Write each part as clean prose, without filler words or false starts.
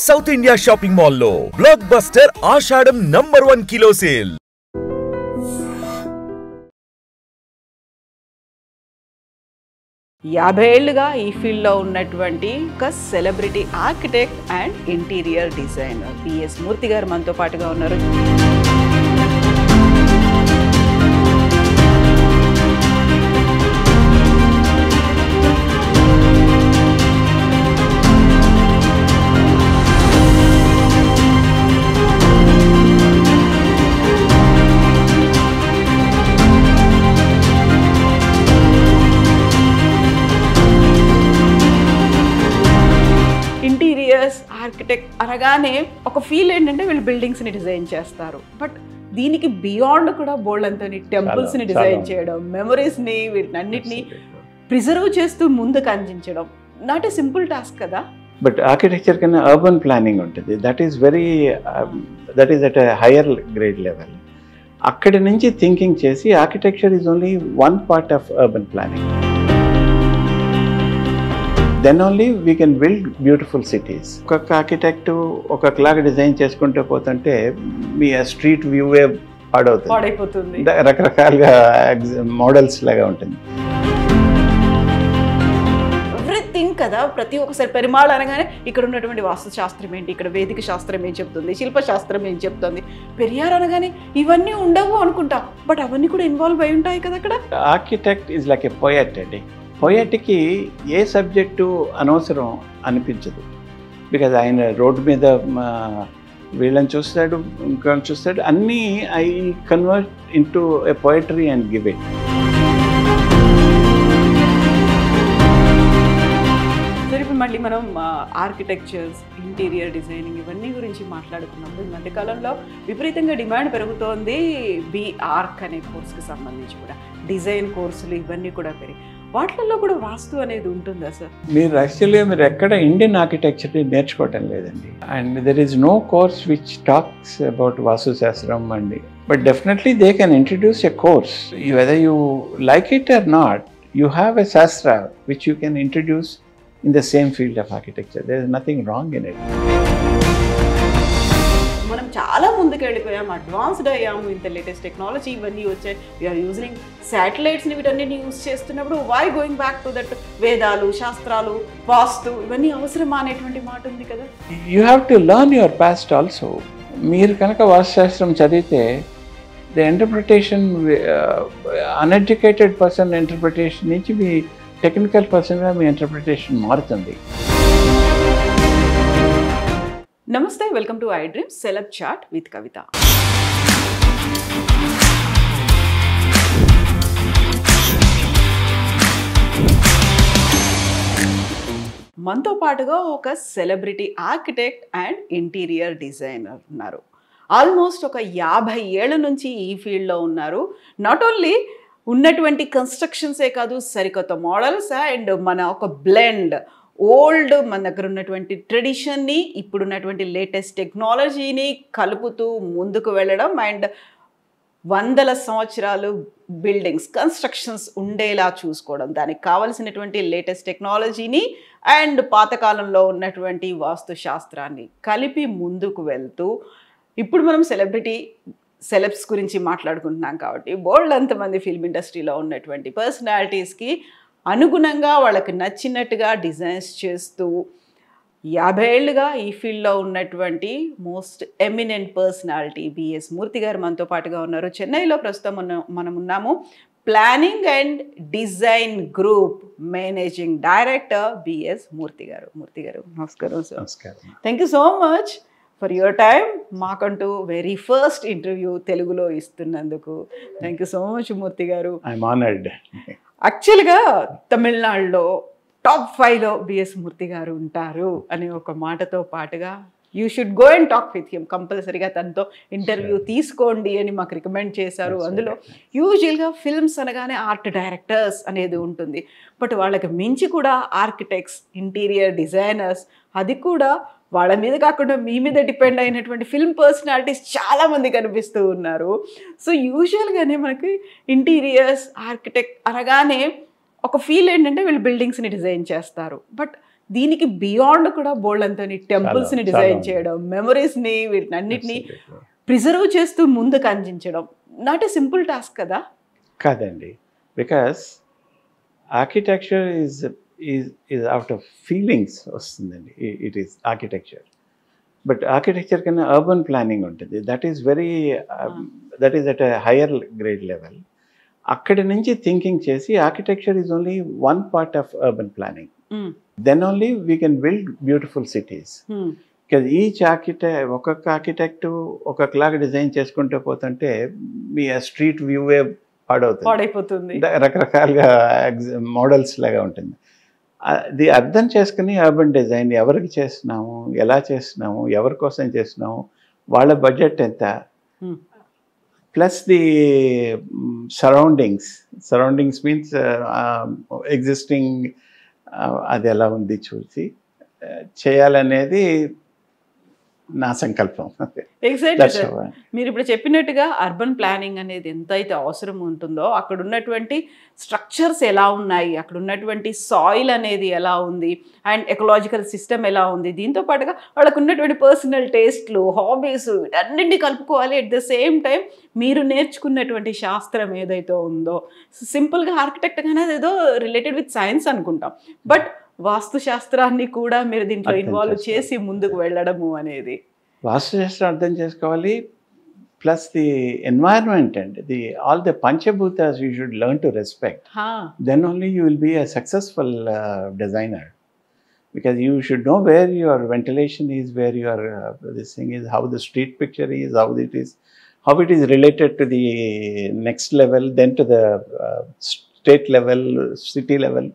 South India shopping mall లో blockbuster Ashadham number 1 kilo sale. ఏళ్లుగా ఈ ఫీల్డ్లో ఉన్నటువంటి ఒక celebrity architect and interior designer BS Murthy గారు మనతో పాటుగా ఉన్నారు. ఇంటీరియర్స్ ఆర్కిటెక్ట్ అనగానే ఒక ఫీల్ ఏంటంటే వీళ్ళు బిల్డింగ్స్ని డిజైన్ చేస్తారు, బట్ దీనికి బియాండ్ కూడా బోల్డ్ అంతని టెంపుల్స్ని డిజైన్ చేయడం, మెమరీస్ని వీటినన్నిటిని ప్రిజర్వ్ చేస్తూ ముందుకు అందించడం నాట్ ఏ సింపుల్ టాస్క్ కదా. బట్ ఆర్కిటెక్చర్ కన్నా అర్బన్ ప్లానింగ్ ఉంటుంది. That is at a higher grade level. అక్కడి నుంచి థింకింగ్ చేసి architecture is only one part of urban planning. Then only we can build beautiful cities. ఒక్కొక్క architect ఒక్కొక్కలాగా design చేసుకుంటూ పోతుంటే మీ స్ట్రీట్ వ్యూవే పాడైపోతుంది, రకరకాలుగా మోడల్స్ లాగా ఉంటుంది. ఎవ్రీథింగ్ కదా. ప్రతి ఒక్కసారి పెరుమాళ్ అనగానే ఇక్కడ ఉన్నటువంటి వాస్తుశాస్త్రం ఏంటి, ఇక్కడ వేదిక శాస్త్రం ఏం చెప్తుంది, శిల్పశాస్త్రం ఏం చెప్తుంది, పెరియార్ అనగానే ఇవన్నీ ఉండవు అనుకుంటా, బట్ అవన్నీ కూడా ఇన్వాల్వ్ అయి ఉంటాయి కదా అక్కడ. Architect is like a poet అండి. పోయట్కి ఏ సబ్జెక్టు అనవసరం అనిపించదు. బికాజ్ ఆయన రోడ్డు మీద వీళ్ళని చూస్తాడు, ఇంకొని చూస్తాడు, అన్నీ I convert into a poetry and give it. సరే, ఇప్పుడు మళ్ళీ మనం ఆర్కిటెక్చర్స్, ఇంటీరియర్ డిజైనింగ్ ఇవన్నీ గురించి మాట్లాడుకున్నప్పుడు ఈ మధ్యకాలంలో విపరీతంగా డిమాండ్ పెరుగుతోంది బీఆర్క్ అనే కోర్సుకి సంబంధించి కూడా. డిజైన్ కోర్సులు ఇవన్నీ కూడా పెరిగి వాటిల్లో కూడా వాస్తు అనేది ఉంటుందా సార్? మీరు ఎక్కడ ఇండియన్ ఆర్కిటెక్చర్ నేర్చుకోవటం లేదండి. And there is no course which talks about vastu శాస్త్రం అండి. But definitely they can introduce a course. Whether you like it or not, you have a shastra which you can introduce in the same field of architecture. There is nothing wrong in it. మనం చాలా ముందుకు వెళ్ళిపోయాము, advanced అయ్యాము, ఇంత latest technology ఇవన్నీ వచ్చాయి. We are using శాటిలైట్స్ని, వీటన్నిటిని use చేస్తున్నప్పుడు why going back to that వేదాలు, శాస్త్రాలు, వాస్తు ఇవన్నీ అవసరమా అనేటువంటి మాట ఉంది కదా. You have to learn your past also. మీరు కనుక వాస్తుశాస్త్రం చదివితే the interpretation uneducated person interpretation నుంచి మీ టెక్నికల్ పర్సన్గా మీ ఇంటర్ప్రిటేషన్ మారుతుంది. నమస్తే, welcome to I dreams celeb chat with Kavitha. మనతో పాటుగా ఒక celebrity architect and interior designer ఉన్నారు. ఆల్మోస్ట్ ఒక 50 ఏళ్ళ నుంచి ఈ ఫీల్డ్లో ఉన్నారు. నాట్ ఓన్లీ ఉన్నటువంటి కన్స్ట్రక్షన్సే కాదు, సరికొత్త మోడల్స్ అండ్ మన ఒక బ్లెండ్ ఓల్డ్ మన దగ్గర ఉన్నటువంటి ట్రెడిషన్ని ఇప్పుడున్నటువంటి లేటెస్ట్ టెక్నాలజీని కలుపుతూ ముందుకు వెళ్ళడం అండ్ 100 సంవత్సరాలు బిల్డింగ్స్ కన్స్ట్రక్షన్స్ ఉండేలా చూసుకోవడం, దానికి కావలసినటువంటి లేటెస్ట్ టెక్నాలజీని అండ్ పాతకాలంలో ఉన్నటువంటి వాస్తు శాస్త్రాన్ని కలిపి ముందుకు వెళ్తూ, ఇప్పుడు మనం సెలబ్స్ గురించి మాట్లాడుకుంటున్నాం కాబట్టి బోల్డ్ అంతమంది ఫిల్మ్ ఇండస్ట్రీలో ఉన్నటువంటి పర్సనాలిటీస్కి అనుగుణంగా వాళ్ళకి నచ్చినట్టుగా డిజైన్స్ చేస్తూ 50 ఏళ్ళుగా ఈ ఫీల్డ్లో ఉన్నటువంటి most eminent personality BS Murthy గారు మనతో పాటుగా ఉన్నారు. చెన్నైలో ప్రస్తుతం మనం ఉన్నాము. Planning and design group managing director BS Murthy గారు. మూర్తి గారు నమస్కారం సార్. నమస్కారం. Thank you so much for your time. మాకంటూ వెరీ ఫస్ట్ ఇంటర్వ్యూ తెలుగులో ఇస్తున్నందుకు thank you so much Murthy గారు. I'm honoured. యాక్చువల్గా తమిళనాడులో టాప్ 5లో బిఎస్ మూర్తి గారు ఉంటారు అనే ఒక మాటతో పాటుగా you should go and talk with him, కంపల్సరీగా తనతో ఇంటర్వ్యూ తీసుకోండి అని మాకు రికమెండ్ చేశారు. అందులో యూజువల్గా ఫిల్మ్స్ అనగానే ఆర్ట్ డైరెక్టర్స్ అనేది ఉంటుంది, బట్ వాళ్ళకి మించి కూడా ఆర్కిటెక్ట్స్, ఇంటీరియర్ డిజైనర్స్, అది కూడా వాళ్ళ మీద కాకుండా మీ మీద డిపెండ్ అయినటువంటి ఫిల్మ్ పర్సనాలిటీస్ చాలామంది కనిపిస్తూ ఉన్నారు. సో యూజువల్గానే మనకి ఇంటీరియర్స్ ఆర్కిటెక్ట్ అనగానే ఒక ఫీల్ ఏంటంటే వీళ్ళు బిల్డింగ్స్ని డిజైన్ చేస్తారు, బట్ దీనికి బియాండ్ కూడా బోల్డ్ అంతని టెంపుల్స్ని చాలా డిజైన్ ఉంది. చేయడం, మెమరీస్ని వీటినన్నిటిని Absolutely. ప్రిజర్వ్ చేస్తూ ముందుకు అందించడం నాట్ ఏ సింపుల్ టాస్క్ కదా. కాదండి, because architecture is out of feelings వస్తుందండి. It is architecture. But architecture కన్నా అర్బన్ ప్లానింగ్ ఉంటుంది. That is at a higher grade level. అక్కడి నుంచి థింకింగ్ చేసి architecture is only one part of urban planning. Then only we can build beautiful cities. Because each ఒక్కొక్క architect ఒక్కొక్కలాగా design చేసుకుంటూ పోతుంటే మీ street వ్యూవే పాడైపోతుంది, రకరకాలుగా మోడల్స్ లాగా ఉంటుంది. అది అర్థం చేసుకుని అర్బన్ డిజైన్ ఎవరికి చేస్తున్నాము, ఎలా చేస్తున్నాము, ఎవరి కోసం చేస్తున్నాము, వాళ్ళ బడ్జెట్ ఎంత, plus the surroundings means existing అది ఎలా ఉంది చూసి చేయాలనేది నా సంకల్పం. Exactly sir. మీరు ఇప్పుడు చెప్పినట్టుగా అర్బన్ ప్లానింగ్ అనేది ఎంతైతే అవసరం ఉంటుందో అక్కడ ఉన్నటువంటి స్ట్రక్చర్స్ ఎలా ఉన్నాయి, అక్కడ ఉన్నటువంటి సాయిల్ అనేది ఎలా ఉంది, అండ్ ఎకలాజికల్ సిస్టమ్ ఎలా ఉంది, దీంతో పాటుగా వాళ్ళకు ఉన్నటువంటి పర్సనల్ టేస్ట్లు, హాబీస్, వీటన్నింటినీ కలుపుకోవాలి. అట్ ద సేమ్ టైం మీరు నేర్చుకున్నటువంటి శాస్త్రం ఏదైతే ఉందో, సింపుల్గా ఆర్కిటెక్ట్ అనేది ఏదో రిలేటెడ్ విత్ సైన్స్ అనుకుంటాం, బట్ వాస్తుశాస్త్రాన్ని కూడా మీరు దీంట్లో ఇన్వాల్వ్ చేసి ముందుకు వెళ్ళడము అనేది. వాస్తుశాస్త్రం అర్థం చేసుకోవాలి, plus the environment and all the panchabhutas you should learn to respect. Then only you will be a successful designer. Because you should know where your ventilation is, where your this thing is, how the street picture is, how it is related to the next level, then to the state level, city level.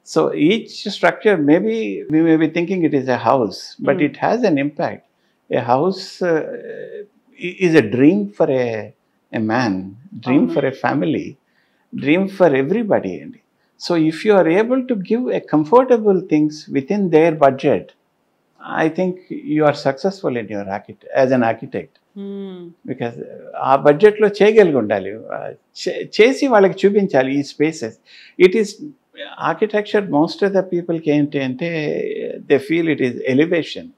So each structure, maybe we may be thinking it is a house, but it has an impact. A house is a dream for a man, dream for a family, dream for everybody. So if you are able to give a comfortable things within their budget, I think you are successful in your as an architect. Because ఆ బడ్జెట్లో చేయగలిగి ఉండాలి, చేసి వాళ్ళకి చూపించాలి ఈ spaces. It is architecture, most of the పీపుల్కి ఏంటి అంటే they feel it is elevation.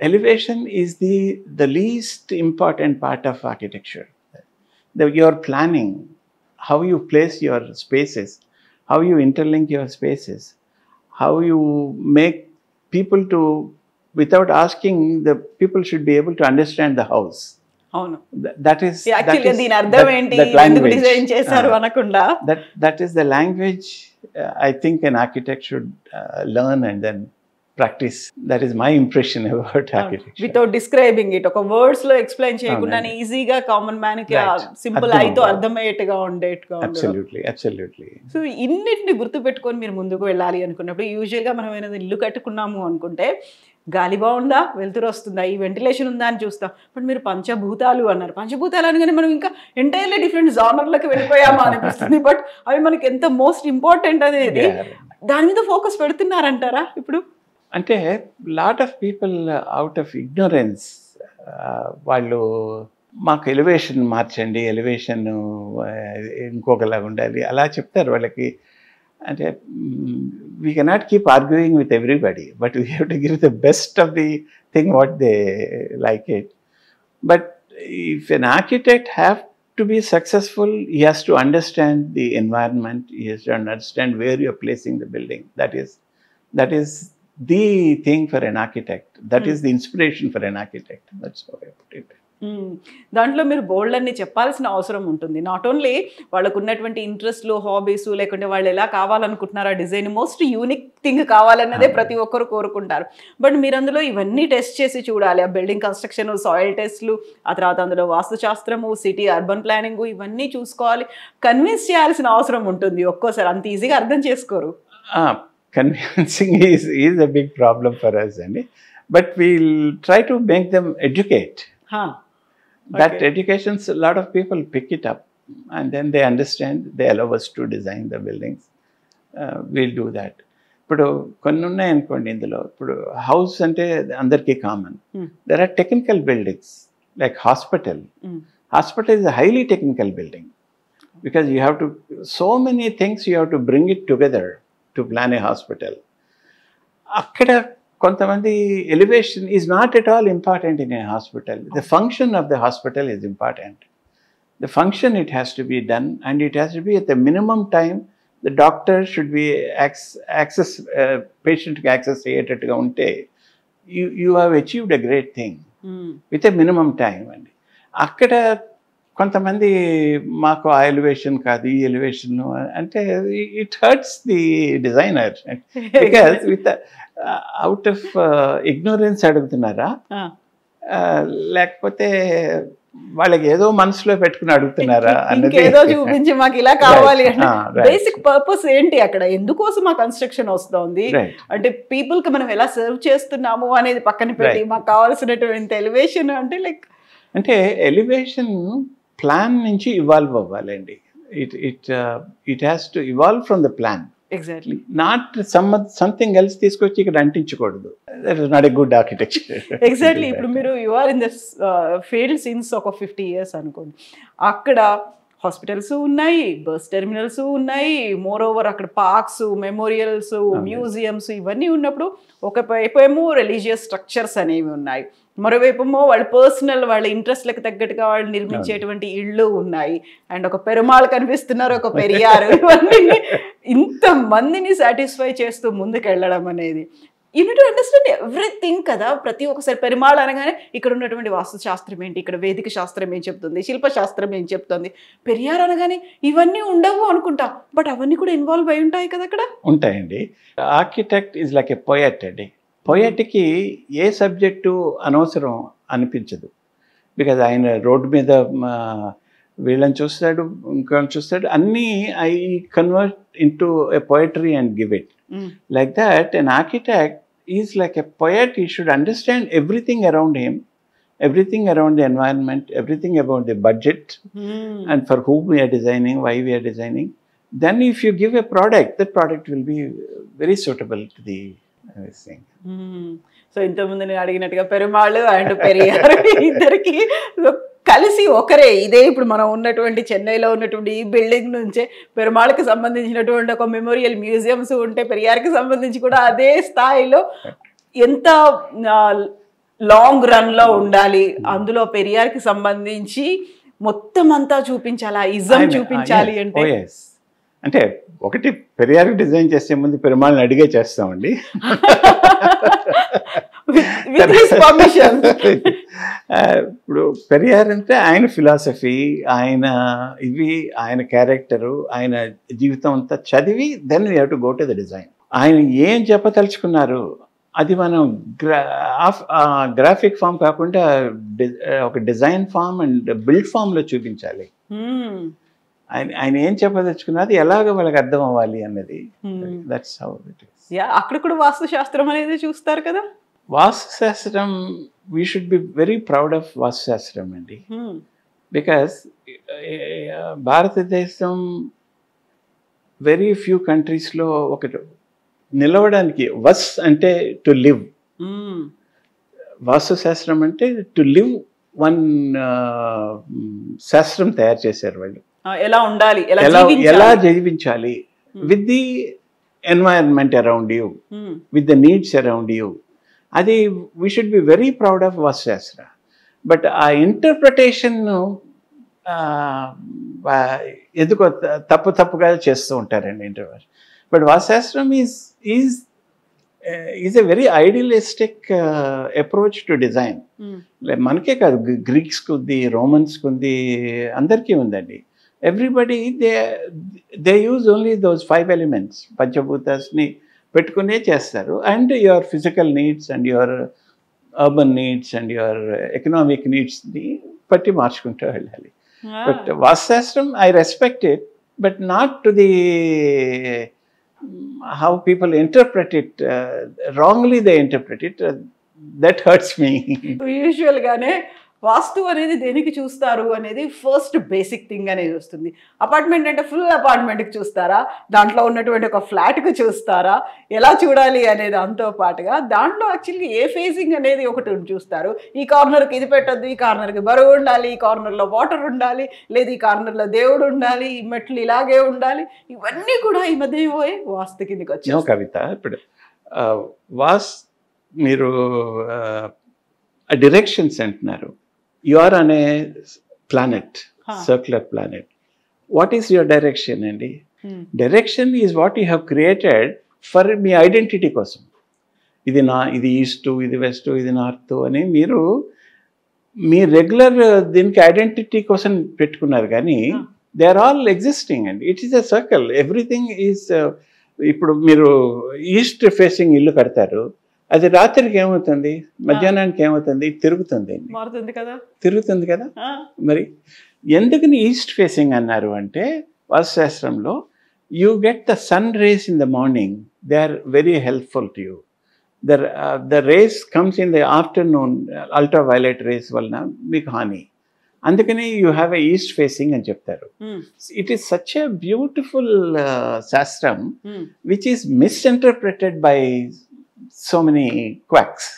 Elevation is the least important part of architecture. Your planning, how you place your spaces, how you interlink your spaces, how you make people to, without asking, the people should be able to understand the house. అవును, That is యాక్చువల్గా దీని అర్థం ఏంటి, ఎందుకు design చేశారు అనకుండా. That is the language I think an architect should learn and then practice. That is my impression about architecture. Without describing it, ఒక words లో ఎక్స్ప్లెయిన్ చేయకుండా ఈజీగా కామన్ మ్యాన్ కి సింపుల్ అయితో అర్థమయ్యేట్టుగా ఉండేట్టుగా. Absolutely. సో ఇన్నిటిని గుర్తు పెట్టుకొని మీరు ముందుకు వెళ్ళాలి అనుకున్నప్పుడు, యూజువల్ గా మనం ఏదైనా ఇల్లు కట్టుకున్నాము అనుకుంటే గాలి బాగుందా, వెలుతురు వస్తుందా, ఈ వెంటిలేషన్ ఉందా అని చూస్తాం. బట్ మీరు పంచభూతాలు అన్నారు. పంచభూతాలు అనగానే మనం ఇంకా ఎంటైర్లీ డిఫరెంట్ జానర్లకు వెళ్ళిపోయామా అనిపిస్తుంది. బట్ అవి మనకి ఎంత మోస్ట్ ఇంపార్టెంట్ అనేది దాని మీద ఫోకస్ పెడుతున్నారంటారా ఇప్పుడు? అంటే lot of people out of ignorance వాళ్ళు మాకు ఎలివేషన్ మార్చండి, ఎలివేషన్ ఇంకొకలాగా ఉండాలి అలా చెప్తారు వాళ్ళకి. అంటే we cannot keep arguing with everybody, but we have to give the best of the thing what they like it. But if an architect have to be successful, he has to understand the environment, he has to understand where you are placing the building. That is the thing for an architect. That is the inspiration for an architect. That's how I put it. దాంట్లో మీరు బోల్డ్ అన్ని చెప్పాల్సిన అవసరం ఉంటుంది. Not only వాళ్ళకు ఉన్నటువంటి ఇంట్రెస్ట్లు, hobbies, లేకుంటే వాళ్ళు ఎలా కావాలనుకుంటున్నారో డిజైన్ మోస్ట్ యూనిక్ థింగ్ కావాలన్నదే ప్రతి ఒక్కరు కోరుకుంటారు. బట్ మీరు అందులో ఇవన్నీ టెస్ట్ చేసి చూడాలి. ఆ బిల్డింగ్ కన్స్ట్రక్షన్, సాయిల్ టెస్ట్లు, ఆ తర్వాత అందులో వాస్తుశాస్త్రము, సిటీ అర్బన్ ప్లానింగ్, ఇవన్నీ చూసుకోవాలి. కన్విన్స్ చేయాల్సిన అవసరం ఉంటుంది. ఒక్కోసారి అంత ఈజీగా అర్థం చేసుకోరు. Convincing is a big problem for us, but we'll try to make them educate. That educations, a lot of people pick it up and then they understand, they allow us to design the buildings. We'll do that. ఇప్పుడు కొన్ని ఉన్నాయి అనుకోండి, ఇందులో ఇప్పుడు house అంటే అందరికీ common. There are technical buildings like hospital. Hospital is a highly technical building because you have to, so many things you have to bring it together to plan a hospital. అక్కడ కొంతమంది elevation is not at all important in a hospital. The function of the hospital is important. The function it has to be done and it has to be at the minimum time. The doctor should be access పేషెంట్కి access అయ్యేటట్టుగా ఉంటే you have achieved a great thing with a minimum time అండి. అక్కడ కొంతమంది మాకు ఆ elevation కాదు ఈ ఎలివేషన్ అంటే it hurts the designer because without of ignorance అడుగుతున్నారా లేకపోతే వాళ్ళకి ఏదో మనసులో పెట్టుకుని అడుగుతున్నారా అన్నది ఏదో చూపించి మాకు ఇలా కావాలి అంటే బేసిక్ పర్పస్ ఏంటి అక్కడ, ఎందుకోసం ఆ కన్స్ట్రక్షన్ వస్తుంది అంటే పీపుల్ కి మనం ఎలా సర్వ్ చేస్తున్నాము అనేది పక్కన పెట్టి మాకు కావాల్సినటువంటి ఎలివేషన్ అంటే లైక్ అంటే ఎలివేషన్ ప్లాన్ నుంచి ఇవాల్వ్ అవ్వాలండి. It has to evolve from the plan. Exactly. Not something else తీసుకొచ్చి ఇక్కడ అంటించకూడదు. That is not a good architecture. Exactly. ఇప్పుడు మీరు you are in this field since ఒక 50 years అనుకోండి. అక్కడ హాస్పిటల్స్ ఉన్నాయి, బస్ టెర్మినల్స్ ఉన్నాయి, మోర్ ఓవర్ అక్కడ పార్క్స్, మెమోరియల్స్, మ్యూజియంస్ ఇవన్నీ ఉన్నప్పుడు ఒక వైపేమో రిలీజియస్ స్ట్రక్చర్స్ అనేవి ఉన్నాయి, మరోవైపేమో వాళ్ళ పర్సనల్ వాళ్ళ ఇంట్రెస్ట్లకు తగ్గట్టుగా వాళ్ళు నిర్మించేటువంటి ఇళ్ళు ఉన్నాయి, అండ్ ఒక పెరుమాళ్ కనిపిస్తున్నారు, ఒక పెరియారు, ఇవన్నీ ఇంతమందిని సాటిస్ఫై చేస్తూ ముందుకు వెళ్ళడం అనేది you need to understand everything కదా. ప్రతి ఒక్కసారి పెరుమాళ్ అనగానే ఇక్కడ ఉన్నటువంటి వాస్తు శాస్త్రం ఏంటి, ఇక్కడ వేదిక శాస్త్రం ఏం చెప్తుంది, శిల్పశాస్త్రం ఏం చెప్తుంది, పెరియార్ అనగానే ఇవన్నీ ఉండవు అనుకుంటా, బట్ అవన్నీ కూడా ఇన్వాల్వ్ అయి ఉంటాయి కదా అక్కడ. ఉంటాయండి. Architect is like a poet అండి. పోయట్కి ఏ సబ్జెక్టు అనవసరం అనిపించదు. బికాజ్ ఆయన రోడ్డు మీద వీళ్ళని చూస్తాడు, ఇంకొకరిని చూస్తాడు, అన్నీ I convert into a poetry and give it. Like that, an architect is like a poet. He should understand everything around him, everything around the environment, everything about the budget, and for whom we are designing, why we are designing. Then if you give a product, that product will be very suitable to the thing. So ఇంతకుముందు నేను అడిగినట్టుగా Perumal and Periyar ఇద్దరికి కలిసి ఒకరే. ఇదే ఇప్పుడు మనం ఉన్నటువంటి చెన్నైలో ఉన్నటువంటి ఈ బిల్డింగ్ నుంచే పెరుమాళ్కి సంబంధించినటువంటి ఒక మెమోరియల్ మ్యూజియంస్ ఉంటే పెరియార్కి సంబంధించి కూడా అదే స్థాయిలో ఎంత లాంగ్ రన్లో ఉండాలి, అందులో పెరియార్కి సంబంధించి మొత్తం అంతా చూపించాలి, ఇజం చూపించాలి అంటే అంటే ఒకటి పెరియార్ డిజైన్ చేసే ముందు పెరుమాళ్ళని అడిగే చేస్తామండి. ఇప్పుడు పెరియార్ అంటే ఆయన ఫిలాసఫీ, ఆయన ఆయన క్యారెక్టరు, ఆయన జీవితం అంతా చదివి then we have to go to the design. ఆయన ఏం చెప్పదలుచుకున్నారు అది మనం గ్రాఫిక్ ఫామ్ కాకుండా ఒక డిజైన్ ఫామ్ అండ్ బిల్డ్ ఫామ్లో చూపించాలి. ఆయన ఏం చెప్పదలుచుకున్నది ఎలాగ వాళ్ళకి అర్థం అవ్వాలి అన్నది. That's how it is. అక్కడ కూడా వాస్తు శాస్త్రం అనేది చూస్తారు కదా. Vastu shastram we should be very proud of vastu శాస్త్రం అండి. బికాస్ భారతదేశం వెరీ ఫ్యూ కంట్రీస్లో ఒకటి నిలవడానికి వస్ అంటే టు లివ్, వాస్తు శాస్త్రం అంటే టు లివ్ వన్ శాస్త్రం తయారు చేశారు వాళ్ళు. ఎలా ఉండాలి, ఎలా జీవించాలి with the environment around you, with the needs around you. అది we should be very proud of vastushastra. But ఆ ఇంటర్ప్రిటేషన్ ఎందుకో తప్పుగా చేస్తూ ఉంటారండి interview. But vastushastram is a very idealistic approach to design. మనకే కాదు, గ్రీక్స్కి ఉంది, రోమన్స్కి ఉంది, అందరికీ ఉందండి. Everybody they use only those 5 elements, పంచభూతాస్ని పెట్టుకునే చేస్తారు. And your physical needs and your urban needs and your economic నీడ్స్ని బట్టి మార్చుకుంటూ వెళ్ళాలి. But vastushastram I respect it, but not to the how people interpret it, wrongly they interpret it, that hurts me. Usual గానే వాస్తు అనేది దేనికి చూస్తారు అనేది first basic thing అనేది వస్తుంది. అపార్ట్మెంట్ అంటే ఫుల్ అపార్ట్మెంట్కి చూస్తారా, దాంట్లో ఉన్నటువంటి ఒక ఫ్లాట్కి చూస్తారా, ఎలా చూడాలి అనేది అంతో పాటుగా దాంట్లో యాక్చువల్గా ఏ ఫేసింగ్ అనేది ఒకటి చూస్తారు. ఈ కార్నర్కి ఇది పెట్టద్దు, ఈ కార్నర్కి బరువు ఉండాలి, ఈ కార్నర్లో వాటర్ ఉండాలి, లేదు ఈ కార్నర్లో దేవుడు ఉండాలి, ఈ మెట్లు ఇలాగే ఉండాలి, ఇవన్నీ కూడా ఈ మధ్య పోయి వాస్తు కిందకి వచ్చాయి. కవిత, ఇప్పుడు వాస్ మీరు డైరెక్షన్స్ అంటున్నారు. You are on a planet, circular planet. What is your direction అండి? Direction is what you have created for మీ ఐడెంటిటీ కోసం. ఇది ఈస్ట్, ఇది వెస్ట్, ఇది నార్త్ అని మీరు మీ రెగ్యులర్ దీనికి ఐడెంటిటీ కోసం పెట్టుకున్నారు. కానీ దే ఆర్ ఆల్ ఎగ్జిస్టింగ్ అండి. It is a circle. Everything is ఇప్పుడు మీరు ఈస్ట్ ఫేసింగ్ ఇల్లు కడతారు, అది రాత్రికి ఏమవుతుంది, మధ్యాహ్నానికి ఏమవుతుంది, తిరుగుతుంది కదా. మరి ఎందుకని ఈస్ట్ ఫేసింగ్ అన్నారు అంటే వాస్తుశాస్త్రంలో you get the sun rays in the morning, they are very helpful to you. The rays comes in the afternoon, ultraviolet rays వలన మీకు హాని. అందుకని you have a east facing అని చెప్తారు. It is such a beautiful shastram which is misinterpreted by so many quacks.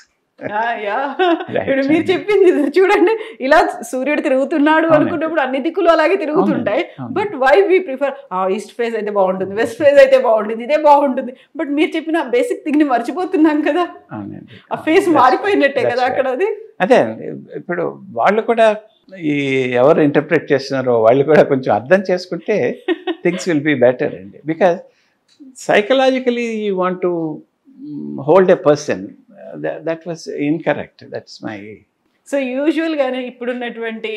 ఇప్పుడు మీరు చెప్పింది చూడండి, ఇలా సూర్యుడు తిరుగుతున్నాడు అనుకున్నప్పుడు అన్ని దిక్కులు అలాగే తిరుగుతుంటాయి. But why we prefer east face అయితే బాగుంటుంది, వెస్ట్ ఫేస్ అయితే బాగుంటుంది, ఇదే బాగుంటుంది. బట్ మీరు చెప్పిన బేసిక్ థింగ్ ని మర్చిపోతున్నాం కదా, ఆ ఫేస్ మారిపోయినట్టే కదా అక్కడ. అది అదే అండి. ఇప్పుడు వాళ్ళు కూడా ఈ ఎవరు ఇంటర్ప్రిట్ చేస్తున్నారో వాళ్ళు కూడా కొంచెం అర్థం చేసుకుంటే థింగ్స్ విల్ బి బెటర్ అండి. Because psychologically you want to hold a person. That was incorrect. That's my. So యూజువల్గానే ఇప్పుడున్నటువంటి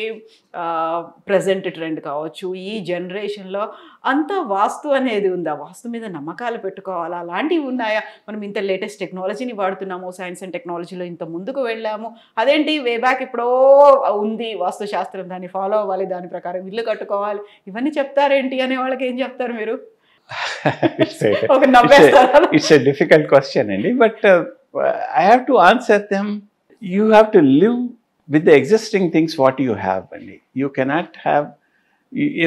ప్రజెంట్ ట్రెండ్ కావచ్చు, ఈ జనరేషన్లో అంతా వాస్తు అనేది ఉందా? వాస్తు మీద నమ్మకాలు పెట్టుకోవాలా? అలాంటివి ఉన్నాయా? మనం ఇంత లేటెస్ట్ టెక్నాలజీని వాడుతున్నాము, సైన్స్ అండ్ టెక్నాలజీలో ఇంత ముందుకు వెళ్ళాము, అదేంటి వే బ్యాక్ ఎప్పుడో ఉంది వాస్తు శాస్త్రం, దాన్ని ఫాలో అవ్వాలి, దాని ప్రకారం ఇల్లు కట్టుకోవాలి, ఇవన్నీ చెప్తారేంటి అనే వాళ్ళకి ఏం చెప్తారు మీరు? It's a difficult question అండి. But I have to answer them. You have to live with the existing things what you have. You cannot have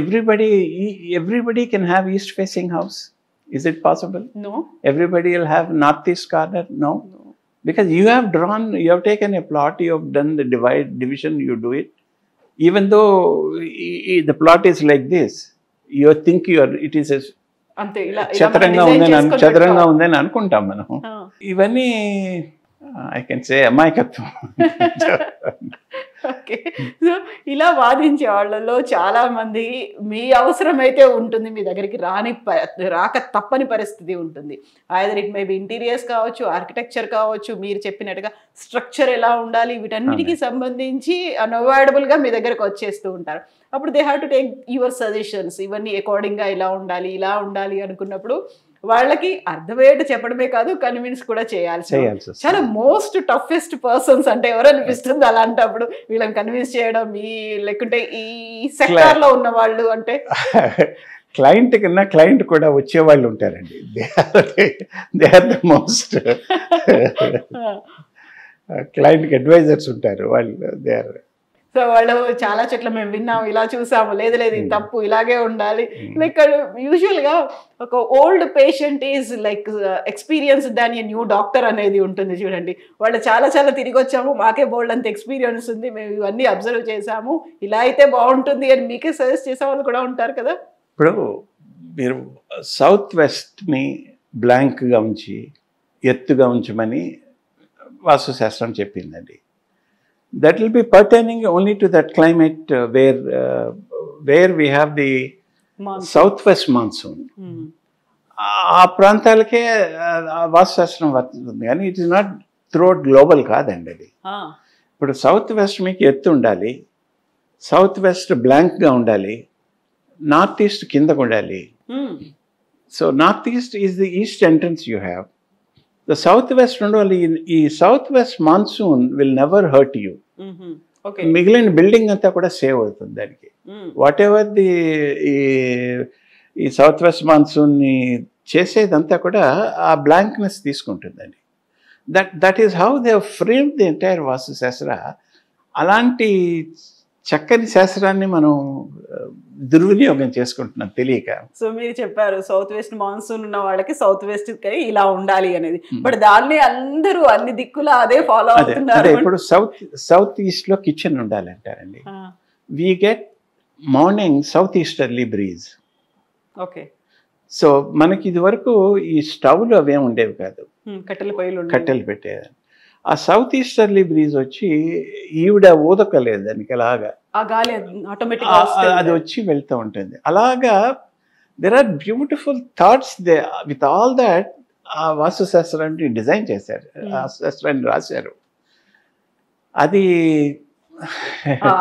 everybody can have east facing house. Is it possible? No. Everybody will have northeast corner. No. Because you have taken a plot, you have done the division, you do it. Even though the plot is like this, you think it is a చదరంగా ఉందని అనుకుంటాం మనం. ఇవన్నీ I can say అమాయకత్వం. Okay. So ఇలా వాదించే వాళ్ళలో చాలా మంది మీ అవసరం అయితే ఉంటుంది, మీ దగ్గరికి రాక తప్పని పరిస్థితి ఉంటుంది. Either it may be interiors కావచ్చు, ఆర్కిటెక్చర్ కావచ్చు, మీరు చెప్పినట్టుగా స్ట్రక్చర్ ఎలా ఉండాలి, వీటన్నిటికీ సంబంధించి అన్అవాయిడబుల్గా మీ దగ్గరకు వచ్చేస్తూ ఉంటారు. అప్పుడు they have to take your suggestions. ఇవన్నీ అకార్డింగ్గా ఇలా ఉండాలి అనుకున్నప్పుడు వాళ్ళకి అర్థమయ్యేట్టు చెప్పడమే కాదు, కన్విన్స్ కూడా చేయాల్సి. చాలా మోస్ట్ టఫెస్ట్ పర్సన్స్ అంటే ఎవరు అనిపిస్తుంది అలాంటప్పుడు వీళ్ళని కన్విన్స్ చేయడం, లేకుంటే ఈ సెక్టార్ లో ఉన్న వాళ్ళు? అంటే క్లయింట్ కన్నా క్లయింట్ కూడా వచ్చే వాళ్ళు ఉంటారండి. దే ఆర్ ద మోస్ట్ క్లయింట్కి అడ్వైజర్స్ ఉంటారు వాళ్ళు. దే ఆర్ సో వాళ్ళు చాలా చోట్ల మేము విన్నాము, ఇలా చూసాము, లేదు ఇది తప్పు, ఇలాగే ఉండాలి. లైక్ యూజువల్గా ఒక old patient is like experience దాని న్యూ డాక్టర్ అనేది ఉంటుంది చూడండి. వాళ్ళు చాలా తిరిగి వచ్చాము, మాకే బోల్డ్ అంత ఎక్స్పీరియన్స్ ఉంది, మేము ఇవన్నీ అబ్జర్వ్ చేసాము, ఇలా అయితే బాగుంటుంది అని మీకే సజెస్ట్ చేసే వాళ్ళు కూడా ఉంటారు కదా. ఇప్పుడు మీరు సౌత్ వెస్ట్ని బ్లాంక్గా ఉంచి ఎత్తుగా ఉంచమని వాస్తుశాస్త్రం చెప్పిందండి. That will be pertaining only to that climate where we have the southwest monsoon. ఆ ప్రాంతాలకే వాస్తుశాస్త్రం వర్తిస్తుంది, కానీ it is not throughout global కాదండి అది. ఇప్పుడు సౌత్ వెస్ట్ మీకు ఎత్తు ఉండాలి, సౌత్ వెస్ట్ బ్లాంక్గా ఉండాలి, నార్త్ ఈస్ట్ కిందకు ఉండాలి. So north east is the east entrance you have. The southwest southwest monsoon will never hurt you. Okay. మిగిలిన బిల్డింగ్ అంతా కూడా సేవ్ అవుతుంది దానికి. వాట్ ఎవర్ ఈ సౌత్ వెస్ట్ మాన్సూన్ని చేసేదంతా కూడా ఆ బ్లాంక్నెస్ తీసుకుంటుందండి. That is how they frame the entire vastu shastra. అలాంటి చక్కని శాస్త్రాన్ని మనం దుర్వినియోగం చేసుకుంటున్నాం తెలియక. సో మీరు చెప్పారు సౌత్ వెస్ట్ మాన్సూన్ ఉన్న వాళ్ళకి సౌత్ వెస్ట్ ఇలా ఉండాలి అనేది, బట్ దాన్ని అందరూ అన్ని దిక్కులా అదే ఫాలో అవుతున్నారు. ఇప్పుడు సౌత్ ఈస్ట్ లో కిచెన్ ఉండాలి అంటారండి. We get morning south easterly breeze. Okay. So మనకి ఇది వరకు ఈ స్టవ్లు అవేం ఉండేవి కాదు. కట్టెల పొయ్యిలు కట్టెలు పెట్టేదాన్ని. ఆ సౌత్ ఈస్టర్లీ బ్రీజ్ వచ్చి ఈవిడ ఊదకలేదు దానికి అలాగా, ఆ గాలి ఆటోమేటిక్ అది వచ్చి వెళ్తూ ఉంటుంది. అలాగా there are beautiful thoughts they. With all that ఆ వాస్తు శాస్త్రాన్ని డిజైన్ చేశారు, ఆ శాస్త్రాన్ని రాశారు. అది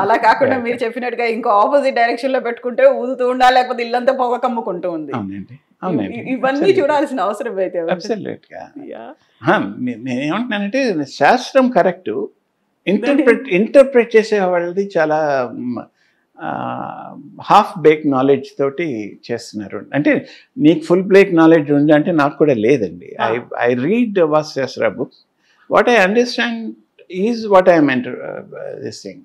అలా కాకుండా మీరు చెప్పినట్టుగా ఇంకో ఆపోజిట్ డైరెక్షన్ లో పెట్టుకుంటే ఊదుతూ ఉండాలి, లేకపోతే ఇల్లంతా పొగ కమ్ముకుంటూ ఉంది. అవునండి, అవునండి, ఇవన్నీ చూడాల్సిన అవసరం అయితే అబ్సల్యూట్గా. నేను ఏమంటున్నానంటే శాస్త్రం కరెక్ట్, ఇంటర్ప్రెట్ చేసే వాళ్ళది చాలా హాఫ్ బేక్ నాలెడ్జ్ తోటి చేస్తున్నారు. అంటే నీకు ఫుల్ బ్రేక్ నాలెడ్జ్ ఉంది అంటే నాకు కూడా లేదండి. I read vastushastra books. What I understand is what I meant this thing.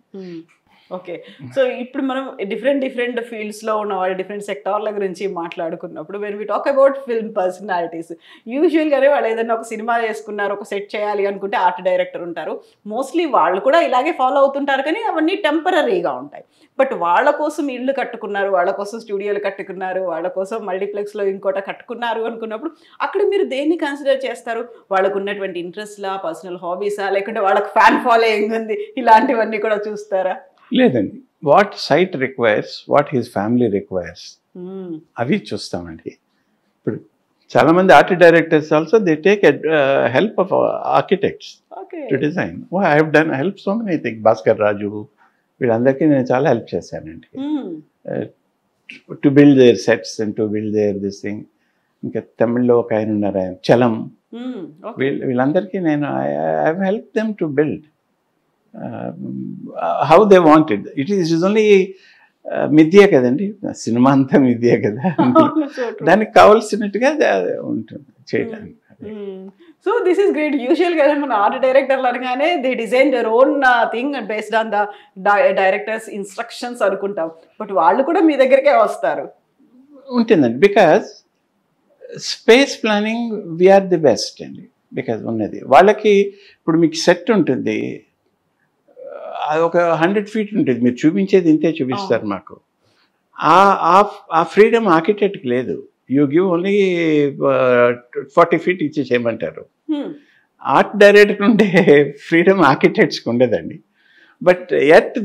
Okay, so ఇప్పుడు మనం డిఫరెంట్ ఫీల్డ్స్లో ఉన్న వాళ్ళు డిఫరెంట్ సెక్టార్ల గురించి మాట్లాడుకున్నప్పుడు when we talk about film personalities, యూజువల్గానే వాళ్ళు ఏదైనా ఒక సినిమా చేసుకున్నారు, ఒక సెట్ చేయాలి అనుకుంటే ఆర్ట్ డైరెక్టర్ ఉంటారు. మోస్ట్లీ వాళ్ళు కూడా ఇలాగే ఫాలో అవుతుంటారు, కానీ అవన్నీ టెంపరీగా ఉంటాయి. బట్ వాళ్ళ కోసం ఇళ్ళు కట్టుకున్నారు, వాళ్ళ కోసం స్టూడియోలు కట్టుకున్నారు, వాళ్ళ కోసం మల్టీప్లెక్స్లో ఇంకోట కట్టుకున్నారు అనుకున్నప్పుడు అక్కడ మీరు దేన్ని కన్సిడర్ చేస్తారు? వాళ్ళకు ఉన్నటువంటి ఇంట్రెస్ట్లా, పర్సనల్ హాబీసా, లేకుంటే వాళ్ళకి ఫ్యాన్ ఫాలోయింగ్ ఉంది, ఇలాంటివన్నీ కూడా చూస్తారా? లేదండి, what site requires, what his family requires, అవి చూస్తామండి. ఇప్పుడు చాలామంది art directors also they take help of architects to design. I have done help so many things. Bhaskar Raju వీళ్ళందరికీ నేను చాలా హెల్ప్ చేశానండి to build their sets and to build their this thing. ఇంకా తమిళ్లో ఒక ఆయన ఉన్నారు, ఆయన చలం, వీళ్ళందరికీ నేను I have help them to build how they wanted. It is only మిథ్యే కదండి, సినిమా అంతా మిథ్యే కదా, దానికి కావాల్సినట్టుగా ఉంటుంది చేయడానికి. So this is great. యూజువల్గా మన ఆర్ట్ డైరెక్టర్లు అనగానే they design their own thing based on the directors instructions అనుకుంటాం, బట్ వాళ్ళు కూడా మీ దగ్గరికే వస్తారు. ఉంటుందండి, because space planning we are the best అండి. బికాజ్ ఉన్నది వాళ్ళకి. ఇప్పుడు మీకు సెట్ ఉంటుంది, అది ఒక 100 feet ఉంటుంది, మీరు చూపించేది ఇంతే చూపిస్తారు మాకు. ఆ ఫ్రీడమ్ ఆర్కిటెక్ట్కి లేదు. యూ గివ్ ఓన్లీ 40 feet ఇచ్చి చేయమంటారు. ఆర్ట్ డైరెక్టర్ ఉండే ఫ్రీడమ్ ఆర్కిటెక్ట్స్కి ఉండదండి. బట్ ఎట్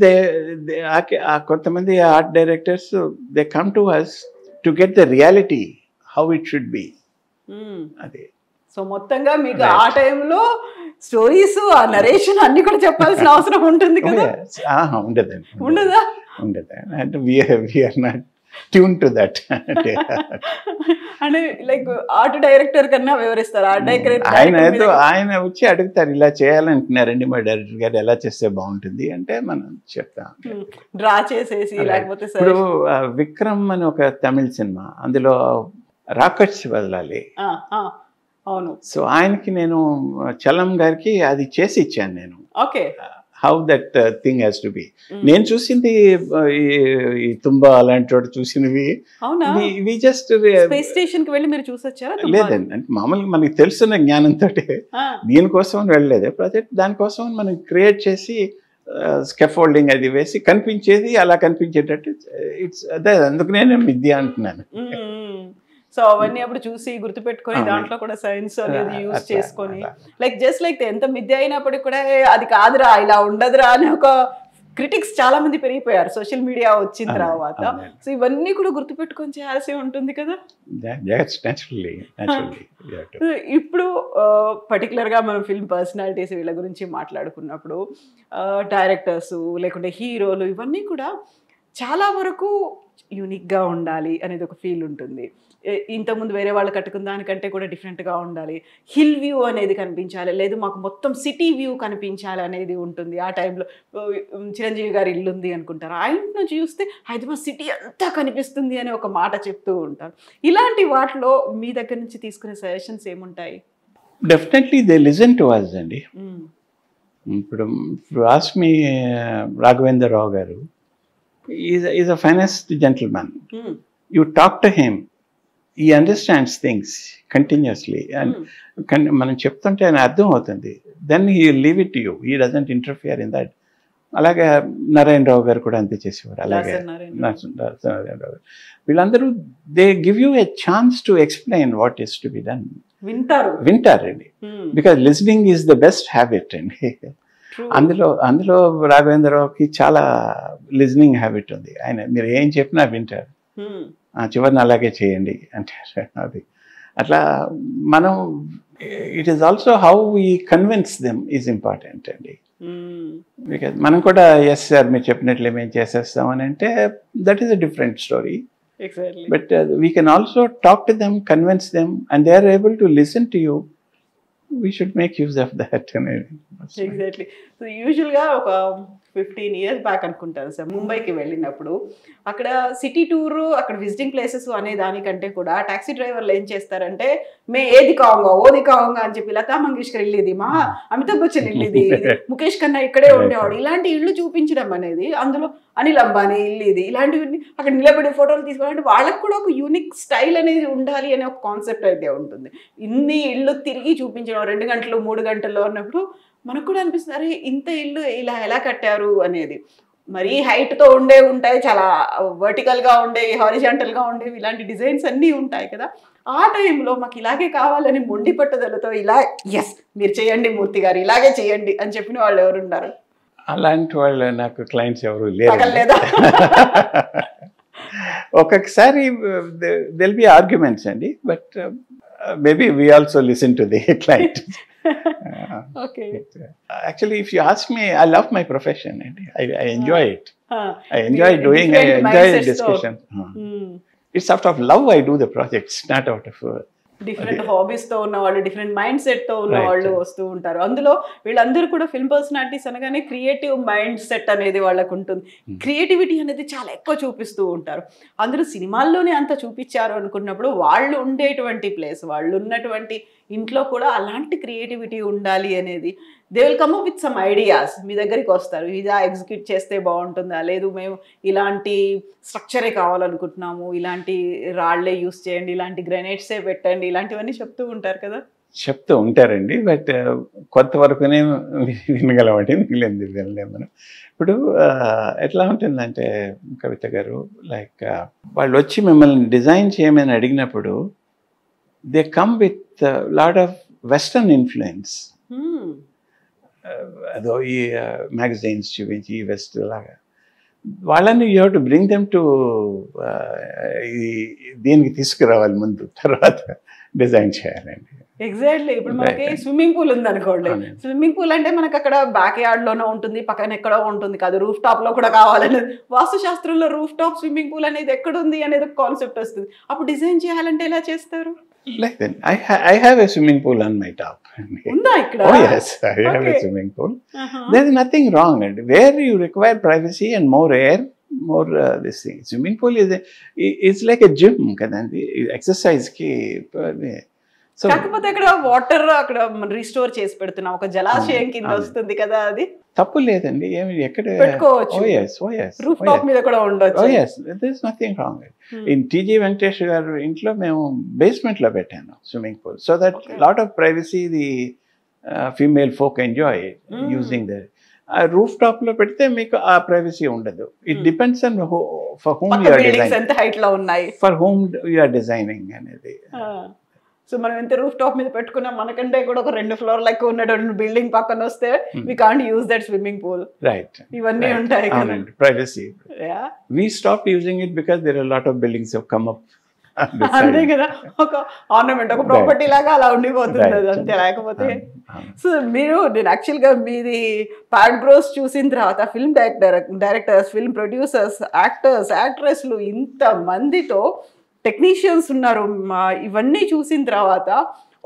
కొంతమంది art directors they come to us to get the reality how it should be. అది. సో మొత్తంగా మీకు ఆ టైంలో స్టోరీస్, ఆ నరేషన్ అన్ని కూడా చెప్పాల్సిన అవసరం ఉంటుంది కదా? ఉండదండి, ఉండదా? ఉండదు. అంటే we are not tune to that. అంటే లైక్ ఆర్ట్ డైరెక్టర్ కన్నా వివరిస్తారు. ఆర్ట్ డైరెక్టర్ ఆయన వచ్చి అడుగుతారు, ఇలా చేయాలంటున్నారండి మా డైరెక్టర్ గారు, ఎలా చేస్తే బాగుంటుంది అంటే మనం చెప్తాం, డ్రా చేసేసి. లేకపోతే ఇప్పుడు విక్రమ్ అని ఒక తమిళ సినిమా, అందులో రాకెట్స్ వదలాలి. అవును. సో ఆయనకి నేను చలం గారికి అది చేసి ఇచ్చాను నేను. Okay, how that thing has to B. నేను చూసింది ఈ తుంబా అలాంటి చోట చూసినవి. వి జస్ట్ స్పేస్ స్టేషన్ కి వెళ్ళి మీరు చూసొచ్చారా? లేదండి, అంటే మామూలుగా మనకి తెలుసున్న జ్ఞానంతో దీనికోసం వెళ్ళలేదు. ప్రాజెక్ట్ దానికోసం మనం క్రియేట్ చేసి స్కెఫోల్డింగ్ అది వేసి కనిపించేది అలా కనిపించేటట్టు ఇట్స్ అదే. అందుకు నేను విద్య అంటున్నాను. సో అవన్నీ అప్పుడు చూసి గుర్తుపెట్టుకొని దాంట్లో కూడా సైన్స్ అనేది యూజ్ చేసుకొని జస్ట్ ఎంత మిథ్య అయినప్పటికీ కూడా అది కాదురా, ఇలా ఉండదురా అని ఒక క్రిటిక్స్ చాలా మంది పెరిగిపోయారు సోషల్ మీడియా వచ్చిన తర్వాత. సో ఇవన్నీ కూడా గుర్తుపెట్టుకొని చేయాల్సి ఉంటుంది కదా. ఇప్పుడు పర్టికులర్గా మనం ఫిల్మ్ పర్సనాలిటీస్ వీళ్ళ గురించి మాట్లాడుకున్నప్పుడు డైరెక్టర్స్ లేకుంటే హీరోలు ఇవన్నీ కూడా చాలా వరకు యూనిక్గా ఉండాలి అనేది ఒక ఫీల్ ఉంటుంది. ఇంతకుముందు వేరే వాళ్ళు కట్టుకున్న దానికంటే కూడా డిఫరెంట్గా ఉండాలి, హిల్ వ్యూ అనేది కనిపించాలి, లేదు మాకు మొత్తం సిటీ వ్యూ కనిపించాలి అనేది ఉంటుంది. ఆ టైంలో చిరంజీవి గారి ఇల్లు ఉంది అనుకుంటారు, ఆ ఇంటి నుంచి చూస్తే హైదరాబాద్ సిటీ అంతా కనిపిస్తుంది అని ఒక మాట చెప్తూ ఉంటారు. ఇలాంటి వాటిలో మీ దగ్గర నుంచి తీసుకునే సజెషన్స్ ఏముంటాయి? Definitely they listen to us అండి. ఇప్పుడు ఆస్క్ మీ రాఘవేంద్ర రావు గారు is a finest gentlemen. You talk to him, he understands things continuously and మనం చెప్తుంటే ఆయన అర్థం అవుతుంది. Then he will leave it to you, he doesn't interfere in that. అలాగే నారాయణరావు గారు కూడా అంతే చేసేవారు. అలాగే నారాయణరావు గారు వీళ్ళందరూ they give you a chance to explain what is to be done. వింటారండి. Because listening is the best habit అండి. అందులో రాఘవేంద్రరావుకి చాలా లిజనింగ్ హ్యాబిట్ ఉంది. ఆయన మీరు ఏం చెప్పినా వింటారు. చివరిని అలాగే చేయండి అంటారు. అది అట్లా మనం it is also how we convince them is important అండి. బికాజ్ మనం కూడా ఎస్ సార్ మీరు చెప్పినట్లే మేము చేసేస్తామని అంటే that is a different story. But we can also talk to them, convince them, and they are able to listen to you. We should make use of that. Exactly. So యూజువల్గా ఒక 15 years back అనుకుంటాను sir, ముంబైకి వెళ్ళినప్పుడు అక్కడ city tour, అక్కడ visiting places అనే దానికంటే కూడా టాక్సీ డ్రైవర్లు ఏం చేస్తారంటే మే ఏది కావుగా ఓది కావుగా అని చెప్పి లతా మంగేష్కర్ ఇల్లుది, అమితాబ్ బచ్చన్ ఇల్లుది, ముఖేష్ ఖన్నా ఇక్కడే ఉండేవాడు, ఇలాంటి ఇళ్ళు చూపించడం అనేది, అందులో అనిల్ అంబానీ ఇల్లు ఇది, ఇలాంటివన్నీ అక్కడ నిలబడి ఫోటోలు తీసుకోవాలంటే వాళ్ళకి కూడా ఒక యూనిక్ స్టైల్ అనేది ఉండాలి అనే ఒక కాన్సెప్ట్ అయితే ఉంటుంది. ఇన్ని ఇళ్ళు తిరిగి చూపించడం 2 గంటలు 3 గంటల్లో అన్నప్పుడు మనకు కూడా అనిపిస్తుంది అరే ఇంత ఇల్లు ఇలా ఎలా కట్టారు అనేది. మరీ హైట్తో ఉంటాయి, చాలా వర్టికల్గా ఉండేవి, హారిజాంటల్గా ఉండేవి, ఇలాంటి డిజైన్స్ అన్నీ ఉంటాయి కదా. ఆ టైంలో మాకు ఇలాగే కావాలని మొండి పట్టుదలతో ఇలా ఎస్ మీరు చేయండి మూర్తి గారు ఇలాగే చేయండి అని చెప్పిన వాళ్ళు ఎవరున్నారు? అలాంటి వాళ్ళు నాకు క్లయింట్స్ ఎవరు లేరు. లేదా ఒక్కొక్కసారి దెల్ బి ఆర్గ్యుమెంట్స్ అండి, but maybe we also listen to the client. Okay. Actually, if you ask me, I love my profession and I enjoy it. I enjoy doing, I enjoy discussion. It's out of love I do the projects, not out of different హాబీస్తో ఉన్నవాళ్ళు, different mind సెట్తో ఉన్నవాళ్ళు వస్తూ ఉంటారు. అందులో వీళ్ళందరూ కూడా film personalities అనగానే creative mind set అనేది వాళ్ళకు ఉంటుంది. క్రియేటివిటీ అనేది చాలా ఎక్కువ చూపిస్తూ ఉంటారు. అందరూ సినిమాల్లోనే అంత చూపించారు అనుకున్నప్పుడు వాళ్ళు ఉండేటువంటి ప్లేస్, వాళ్ళు ఉన్నటువంటి ఇంట్లో కూడా అలాంటి క్రియేటివిటీ ఉండాలి అనేది. They will come up with some ideas. మీ దగ్గరికి వస్తారు, ఇదా ఎగ్జిక్యూట్ చేస్తే బాగుంటుందా, లేదు మేము ఇలాంటి స్ట్రక్చరే కావాలనుకుంటున్నాము, ఇలాంటి రాళ్లే యూస్ చేయండి, ఇలాంటి గ్రెనేడ్సే పెట్టండి, ఇలాంటివన్నీ చెప్తూ ఉంటారు కదా. చెప్తూ ఉంటారండి, బట్ కొంతవరకునే వినగలమండి, మిగిలింది వినలేము మనం. ఇప్పుడు ఎట్లా ఉంటుందంటే కవిత గారు, లైక్ వాళ్ళు వచ్చి మిమ్మల్ని డిజైన్ చేయమని అడిగినప్పుడు they come with lot of western influence. అదో ఈ మ్యాగజైన్స్ చూపించి ఈ వెస్ట్ లాగా వాళ్ళని you have to bring them to దీనికి తీసుకురావాలి ముందు, తర్వాత డిజైన్ చేయాలండి. ఎగ్జాక్ట్లీ. ఇప్పుడు మనకి స్విమ్మింగ్ పూల్ ఉంది అనుకోండి, స్విమ్మింగ్ పూల్ అంటే మనకు అక్కడ బ్యాక్ యార్డ్లోనే ఉంటుంది, పక్కన ఎక్కడో ఉంటుంది కాదు, రూఫ్ టాప్లో కూడా కావాలనేది. వాస్తుశాస్త్రంలో రూఫ్ టాప్ స్విమ్మింగ్ పూల్ అనేది ఎక్కడుంది అనేది ఒక కాన్సెప్ట్ వస్తుంది. అప్పుడు డిజైన్ చేయాలంటే ఎలా చేస్తారు? Like then, I have a swimming pool on my top. Unda ikkada? Oh yes, I have a swimming pool. There is nothing wrong. Where you require privacy and more air, more this thing. Swimming pool is like a gym, kadandi. Exercise ki. So, కాకపోతే అక్కడ water అక్కడ restore చేసి పెడుతున్నా, ఒక జలాశయం కింద వస్తుంది కదా, అది తప్పు లేదండి. ఏమి ఎక్కడ పెట్టుకోవచ్చు, రూఫ్ టాప్ మీద కూడా ఉండొచ్చు. Oh yes, there is nothing wrong. In TG Venkatesh గారు ఇంట్లో మేము బేస్మెంట్ లో పెట్టాను swimming pool, so that lot of privacy the female folk enjoy using the. Roof top లో పెడితే మీకు ఆ ప్రైవసీ ఉండదు. It depends on for whom you are designing, ఎంత హైట్ లో ఉన్నాయి, for whom you are designing అనేది. సో మనం ఎంత రూఫ్ టాప్ మీద పెట్టుకున్నా మనకంటే కూడా ఒక 2 floor లెక్క ఉన్నటువంటి బిల్డింగ్ పక్కన వస్తే we can't use that swimming pool. Right, ఇవన్నీ ఉంటాయి కదా, privacy. We stop using it because there are lot of buildings have come up. అంతే కదా, ఒక ఆర్నమెంట్, ఒక ప్రాపర్టీ లాగా అలా ఉండిపోతుంది అది అంతే. లేకపోతే సో నేను యాక్చువల్గా మీది ప్యాడ్ గ్రోస్ చూసిన తర్వాత film directors, film producers, actors, యాక్ట్రెస్లు, ఇంత మందితో టెక్నీషియన్స్ ఉన్నారు, ఇవన్నీ చూసిన తర్వాత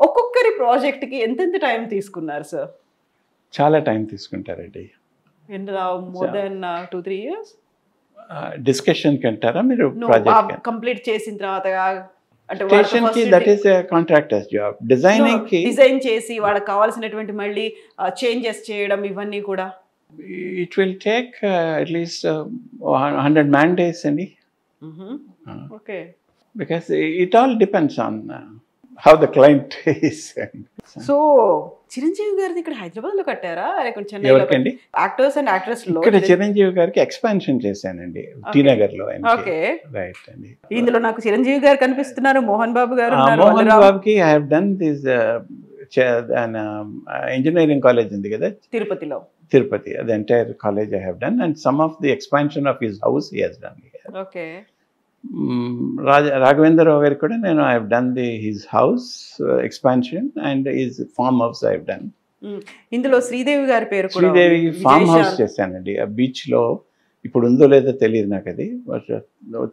ఒక్కొక్కరి ప్రాజెక్ట్కి ఎంతెంత టైం తీసుకున్నారు సార్? చాలా టైం తీసుకుంటారండి. మోర్ దెన్ 2-3 years డిస్కషన్ కి అంటారా మీరు? ప్రాజెక్ట్ కంప్లీట్ చేసిన తర్వాత అంటే స్టేషన్ కి that is a contractors job. Designing కి డిజైన్ చేసి వాళ్ళకి కావాల్సినటువంటి మళ్ళీ చేంజెస్ చేయడం ఇవన్నీ కూడా it will take at least 100 man days అండి. Okay. Because it all depends on how the client is. So Chiranjeevi గారిది ఇక్కడ హైదరాబాద్ లో కట్టారా లేకుంటే చెన్నైలో? ఎవరికండి? యాక్టర్స్ అండ్ యాక్ట్రెస్ లో ఇక్కడ చిరంజీవి గారికి ఎక్స్పాన్షన్ చేశానండి టీనగర్ లో. ఓకే, రైట్ అండి. ఇందులో నాకు చిరంజీవి గారు కనిపిస్తున్నారు, మోహన్ బాబు గారు ఉన్నారు, మోహన్ బలరాం. బాబుకి I have done this engineering college ఉంది కదా తిరుపతిలో, Tirupati, the entire college I have done, and some of the expansion of his house he has done here. Okay. Raghavendra Rao garu kuda nenu I have done his house expansion and his farm house I have done. ఇందులో శ్రీదేవి గారి పేరు కూడా శ్రీదేవి ఉంది. Farm house Vijayashanti. చేశానండి ఆ beach లో. ఇప్పుడు ఉందో లేదో తెలియదు నాకు అది.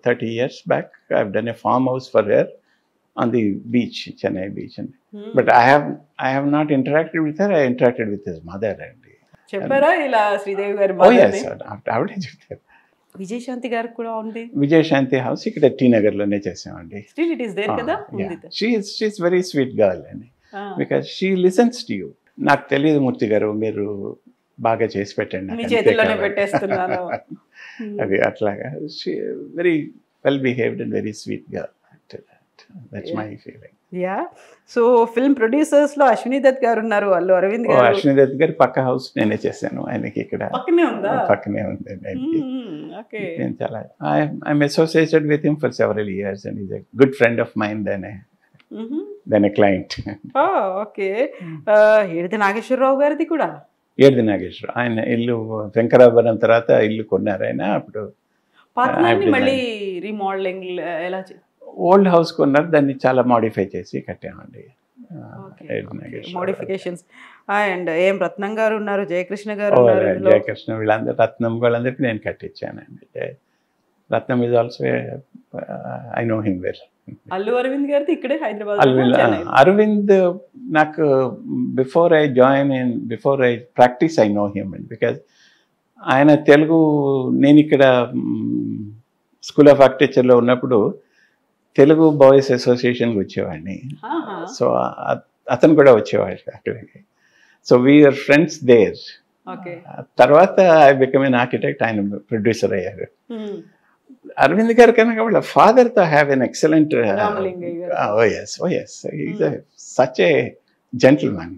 30 years back I have done a farm house for her on the beach, Chennai beach. But I have not interacted with her. I interacted with his mother. చెప్పారా ఇలా శ్రీదేవి గారి Oh yes, మదర్ని? ఆవిడే చెప్తారు. విజయశాంతి గారికి కూడా ఉంది. విజయశాంతి హౌస్ ఇక్కడ టీనగర్ లోనే చేసామండి. స్టిల్ ఇట్ ఇస్ దేర్ కదా, ఉంది. షీఈస్ వెరీ స్వీట్ గర్ల్ అండి, because she listens to you. నాకు తెలియదు మూర్తి గారు, మీరు బాగా చేసి పెట్టండి, మీ నాకు చేతిలోనే అంతే పెట్టేస్తున్నాను. అది అట్లాగా. Very well behaved and very sweet girl. That's my feeling. Yeah. So film producers లో అశ్విని దత్ గారు ఉన్నారు, అల్లు అరవింద్ గారు. అశ్విని దత్ గారి పక్క హౌస్ నేనే చేశాను ఆయనకి, ఇక్కడ పక్కనే ఉందా? పక్కనే ఉంది ఆయనకి. ఓకే. నేను చాలా I'm associated with him for several years and is a good friend of mind then a client. Okay. ఏడిది నాగేశ్వరరావు గారిది కూడా? ఏడిది నాగేశ్వరరావు, ఆయన ఇల్లు వెంకరాభరణం తర్వాత ఇల్లు కొన్నారు ఆయన. అప్పుడు పాతదాన్ని మళ్ళీ రీమోడలింగ్ ఎలా? ఓల్డ్ హౌస్ కొన్నారు, దాన్ని చాలా మాడిఫై చేసి కట్టామండి. మోడిఫికేషన్స్. అండ్ ఏం రత్నం గారు ఉన్నారు, జయకృష్ణ గారు ఉన్నారు. జయకృష్ణ, వీళ్ళందరూ రత్నం వాళ్ళందరికీ నేను కట్టించానండి. Ratnam is also I know him well. Allu Aravind గారిది ఇక్కడే హైదరాబాద్. అరవింద్ నాకు before I practice I know him and because ఆయన తెలుగు, నేను ఇక్కడ స్కూల్ ఆఫ్ ఆర్కిటెక్చర్లో ఉన్నప్పుడు తెలుగు బాయ్స్ అసోసియేషన్కి వచ్చేవాడిని. సో అతను కూడా వచ్చేవాడు అక్కడికి. So we are friends there. తర్వాత ఐ బికమ్ ఎన్ ఆర్కిటెక్ట్, ఆయన ప్రొడ్యూసర్ అయ్యారు. అరవింద్ గారు కనుక వాళ్ళ ఫాదర్తో have an excellent. Such a gentleman.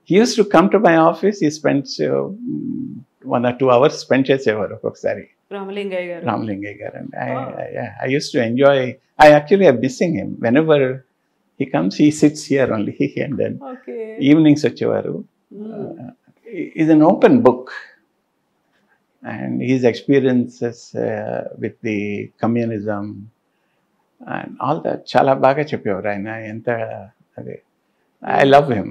He use to come to my office, he spends 1 or 2 hours spend చేసేవారు ఒక్కొక్కసారి. రామలింగయ్య గారు అండి. I used to enjoy. I actually am missing him. Whenever he comes, he sits here only, and then evenings వచ్చేవారు. Is an open book, and his experiences with the communism and all that చాలా బాగా చెప్పేవారు ఆయన. ఎంత అదే, I love him.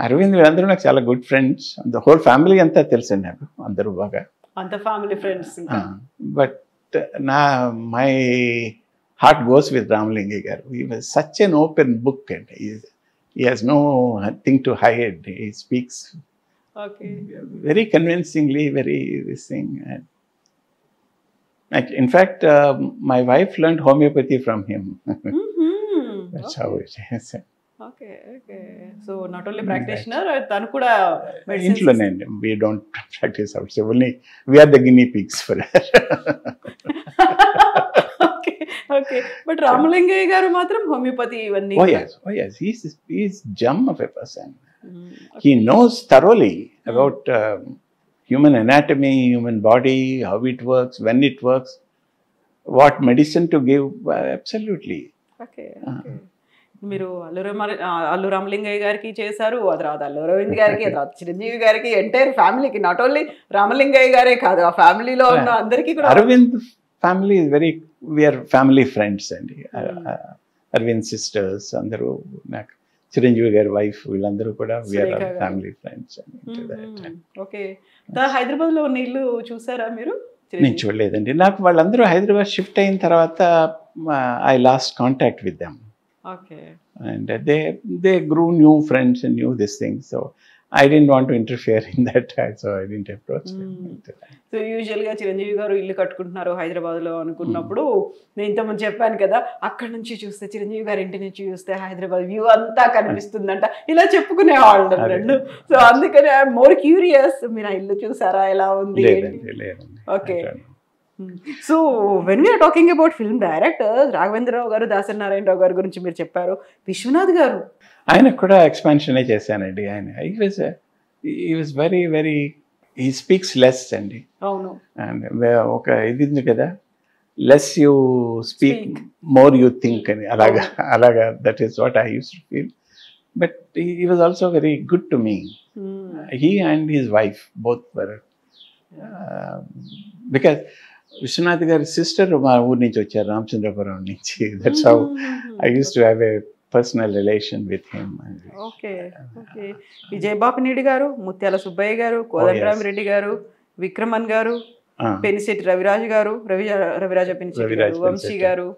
Arvind వీళ్ళందరూ నాకు చాలా good friends. The whole family అంతా తెలుసండి నాకు, అందరూ బాగా అంత family friends. But my heart goes with Ramalingaiah garu. He was such an open book and he has no thing to hide. He speaks very convincingly, very this thing. In fact, my wife learned homeopathy from him. That's how it is. Okay. So not only practitioner, tanu kuda ఇంట్లోనే. We don't practice outside. Only we are the guinea pigs for that. Okay. But Ramalingaya garu matram homeopathy ivanni. Oh yes. He's gem of a person. He knows thoroughly about human anatomy, human body, how it works, when it works, what medicine to give. Absolutely. Okay. మీరు అల్లు రామలింగయ్య గారికి చేశారు, ఆ తర్వాత అల్లు అరవింద్ గారికి, ఆ తర్వాత చిరంజీవి గారికి, entire ఫ్యామిలీకి. నాట్ ఓన్లీ రామలింగయ్య గారే కాదు, ఆ ఫ్యామిలీలో ఉన్న అందరికీ కూడా. Aravind family is very, we are family friends అండి. అరవింద్ సిస్టర్స్ అందరూ, నాకు చిరంజీవి గారి వైఫ్, వీళ్ళందరూ కూడా we are family friends. Okay. Hyderabad లో ఉన్న ఇల్లు చూసారా మీరు? నేను చూడలేదండి. నాకు వాళ్ళందరూ హైదరాబాద్ షిఫ్ట్ అయిన తర్వాత I last contact with them. Okay. And they grew new friends and knew this thing. So I didn't want to interfere in that, so I didn't approach them. So యూజువల్గా చిరంజీవి గారు ఇల్లు కట్టుకుంటున్నారు హైదరాబాద్లో అనుకున్నప్పుడు, నేను ఇంతకుముందు చెప్పాను కదా, అక్కడ నుంచి చూస్తే చిరంజీవి గారి ఇంటి నుంచి చూస్తే హైదరాబాద్ వ్యూ అంతా కనిపిస్తుందంట, ఇలా చెప్పుకునేవాళ్ళు రెండు. సో అందుకని ఐఎమ్ మోర్ క్యూరియస్, మీరు ఆ ఇల్లు చూసారా, ఎలా ఉంది? లేదండి. Okay. So when we are talking about film directors, Raghavendra Rao గారు, దాసరి నారాయణరావు గారి గురించి మీరు చెప్పారు, విశ్వనాథ్ గారు. ఆయనకు కూడా ఎక్స్పాన్షనే చేశానండి. ఆయన ఈ was very very he speaks less అండి. అవును. అండ్ ఒక ఇది ఉంది కదా, less you speak more you think అని, అలాగా that is what I use to feel. But he was also very good to me. He and his wife both were, because Vishwanath గారి సిస్టర్ మా ఊరి నుంచి వచ్చారు, రామచంద్రపురం నుంచి. That's how I use to have a personal relation with him. Okay okay. విజయబాపినేడి గారు, ముత్యాల సుబ్బయ్య గారు, కోదండరామిరెడ్డి గారు, విక్రమన్ గారు, పెనిశెట్టి రవిరాజు గారు, రవిరాజ పెనిశెట్టి గారు, వంశీ గారు.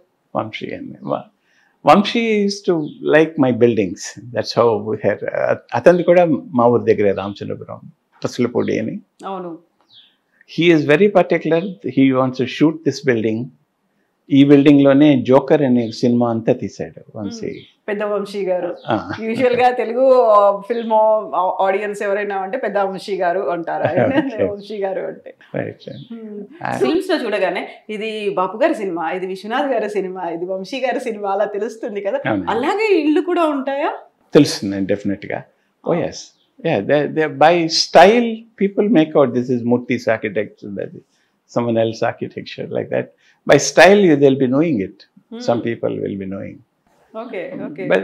Vamsi is to like my buildings. That's how we had. అతనిది కూడా మా ఊరి దగ్గరే, రామచంద్రపురం, పసులపూడి అని. అవును. He is very particular. He wants to shoot this building. ఈ బిల్డింగ్ లోనే జోకర్ అనే సినిమా అంతా తీసాడు వంశీ. పెద్ద వంశీ గారు. యూజువల్ గా తెలుగు ఫిల్మ్ ఆడియన్స్ ఎవరైనా అంటే పెద్ద వంశీ గారు అంటారు. వంశీ గారు అంటే ఫిల్మ్స్ లో చూడగానే ఇది బాపు గారి సినిమా, ఇది విశ్వనాథ్ గారి సినిమా, ఇది వంశీ గారి సినిమా అలా తెలుస్తుంది కదా. అలాగే ఇళ్ళు కూడా ఉంటాయా? తెలుస్తుందండి, డెఫినెట్ గా. ఓ yes. Yeah, by style, people make out this is Murthy's architecture, that is someone else's architecture, like that. By style, they'll be knowing it. Some people will be knowing. Okay, okay. But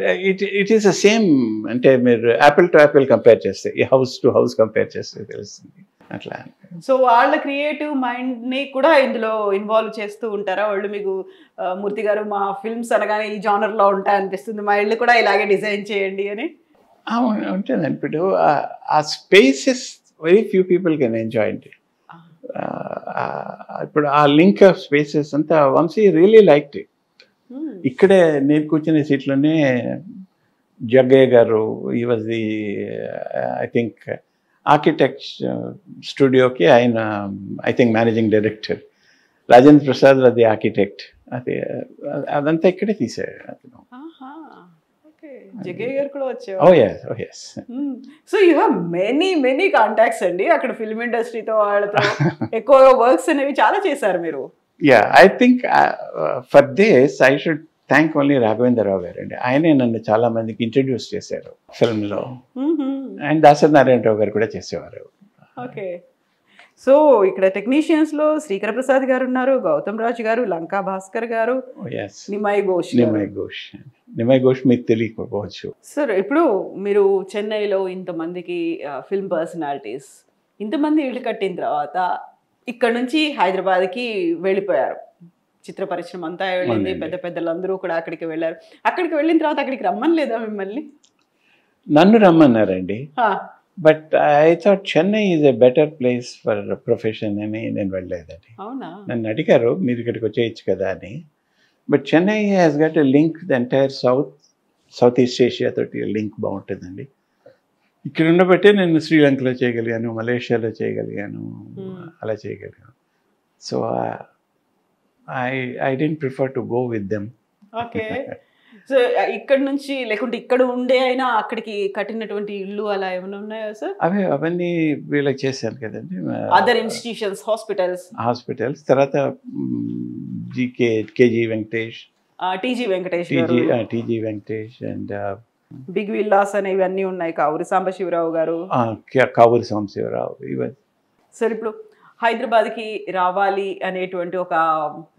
it is the same. అంటే మీరు apple to apple compare చేస్తే, house to house compare చేస్తే తెలుస్తుంది అట్లా. So వాళ్ళ creative mind ని కూడా ఇందులో ఇన్వాల్వ్ చేస్తూ ఉంటారా వాళ్ళు? మీకు మూర్తి గారు మా ఫిల్మ్స్ అనగానే ఈ జానర్ లో ఉంటాయి అనిపిస్తుంది, మా ఇల్లు కూడా ఇలాగే డిజైన్ చేయండి అని. ఉంటుందండి. ఇప్పుడు ఆ spaces very few people can enjoy అండి. ఇప్పుడు ఆ లింక్ ఆఫ్ స్పేసెస్ అంతా వంశీ రియలీ లైక్డ్ ఇట్. ఇక్కడే నేను కూర్చునే సీట్లోనే జగ్గయ్య గారు, ఈ was the I think architect స్టూడియోకి ఆయన I think managing director. Rajendra Prasad was the architect. అదంతా ఇక్కడే తీసాడు అతను. జగ్గయ్య గారు కూడా వచ్చారు. Oh yes, oh yes. So you have many contacts అండి అక్కడ ఫిల్మ్ ఇండస్ట్రీతో, వాళ్ళతో ఎక్కువగా వర్క్స్ అనేవి చాలా చేశారు మీరు. Yeah, I think for this I should thank only Raghavendra Rao గారు అండి. ఆయనే నన్ను చాలా మందికి ఇంట్రడ్యూస్ చేశారు ఫిల్మ్లో. అండ్ దాసరి నారాయణరావు గారు కూడా చేసేవారు. ఓకే. సో ఇక్కడ టెక్నీషియన్స్ లో శ్రీకర ప్రసాద్ గారు ఉన్నారు, గౌతమ్ రాజ్ గారు, లంకా భాస్కర్ గారు, నిమయ్ ఘోష్ మీకు తెలియకపోవచ్చు. సార్ ఇప్పుడు మీరు చెన్నైలో ఇంతమందికి ఫిల్మ్ పర్సనాలిటీస్, ఇంతమంది ఇళ్ళు కట్టిన తర్వాత ఇక్కడ నుంచి హైదరాబాద్కి వెళ్ళిపోయారు, చిత్ర పరిశ్రమ అంతా వెళ్ళింది, పెద్ద పెద్దలందరూ కూడా అక్కడికి వెళ్ళారు. అక్కడికి వెళ్ళిన తర్వాత అక్కడికి రమ్మని లేదా మిమ్మల్ని? నన్ను రమ్మన్నారండి. But I thought Chennai is a better place for profession అని నేను వెళ్ళలేదండి. నన్ను అడిగారు మీరు ఇక్కడికి వచ్చేయచ్చు కదా అని. But Chennai has got a link the entire south east Asia తోటి లింక్ బాగుంటుందండి. ఇక్కడ ఉండబట్టే నేను శ్రీలంకలో చేయగలిగాను, మలేషియాలో చేయగలిగాను, అలా చేయగలిగాను. So I didn't prefer to go with them. Okay. So ఇక్కడ నుంచి లేకుంటే ఇక్కడ ఉండే అయినా అక్కడికి కట్టినటువంటి ఇల్లు అలా ఏమైనా ఉన్నాయా సార్? అవన్నీ వీళ్ళకి చేశాను కదండి. అదర్ ఇన్స్టిట్యూషన్స్, హాస్పిటల్స్ తర్వాత KG Venkatesh, TG Venkatesh and big villas అనేవి అన్నీ ఉన్నాయి. కావూరి సాంబశివరావు గారు, కావూరి సాంబశివరావు. సార్ ఇప్పుడు హైదరాబాద్కి రావాలి అనేటువంటి ఒక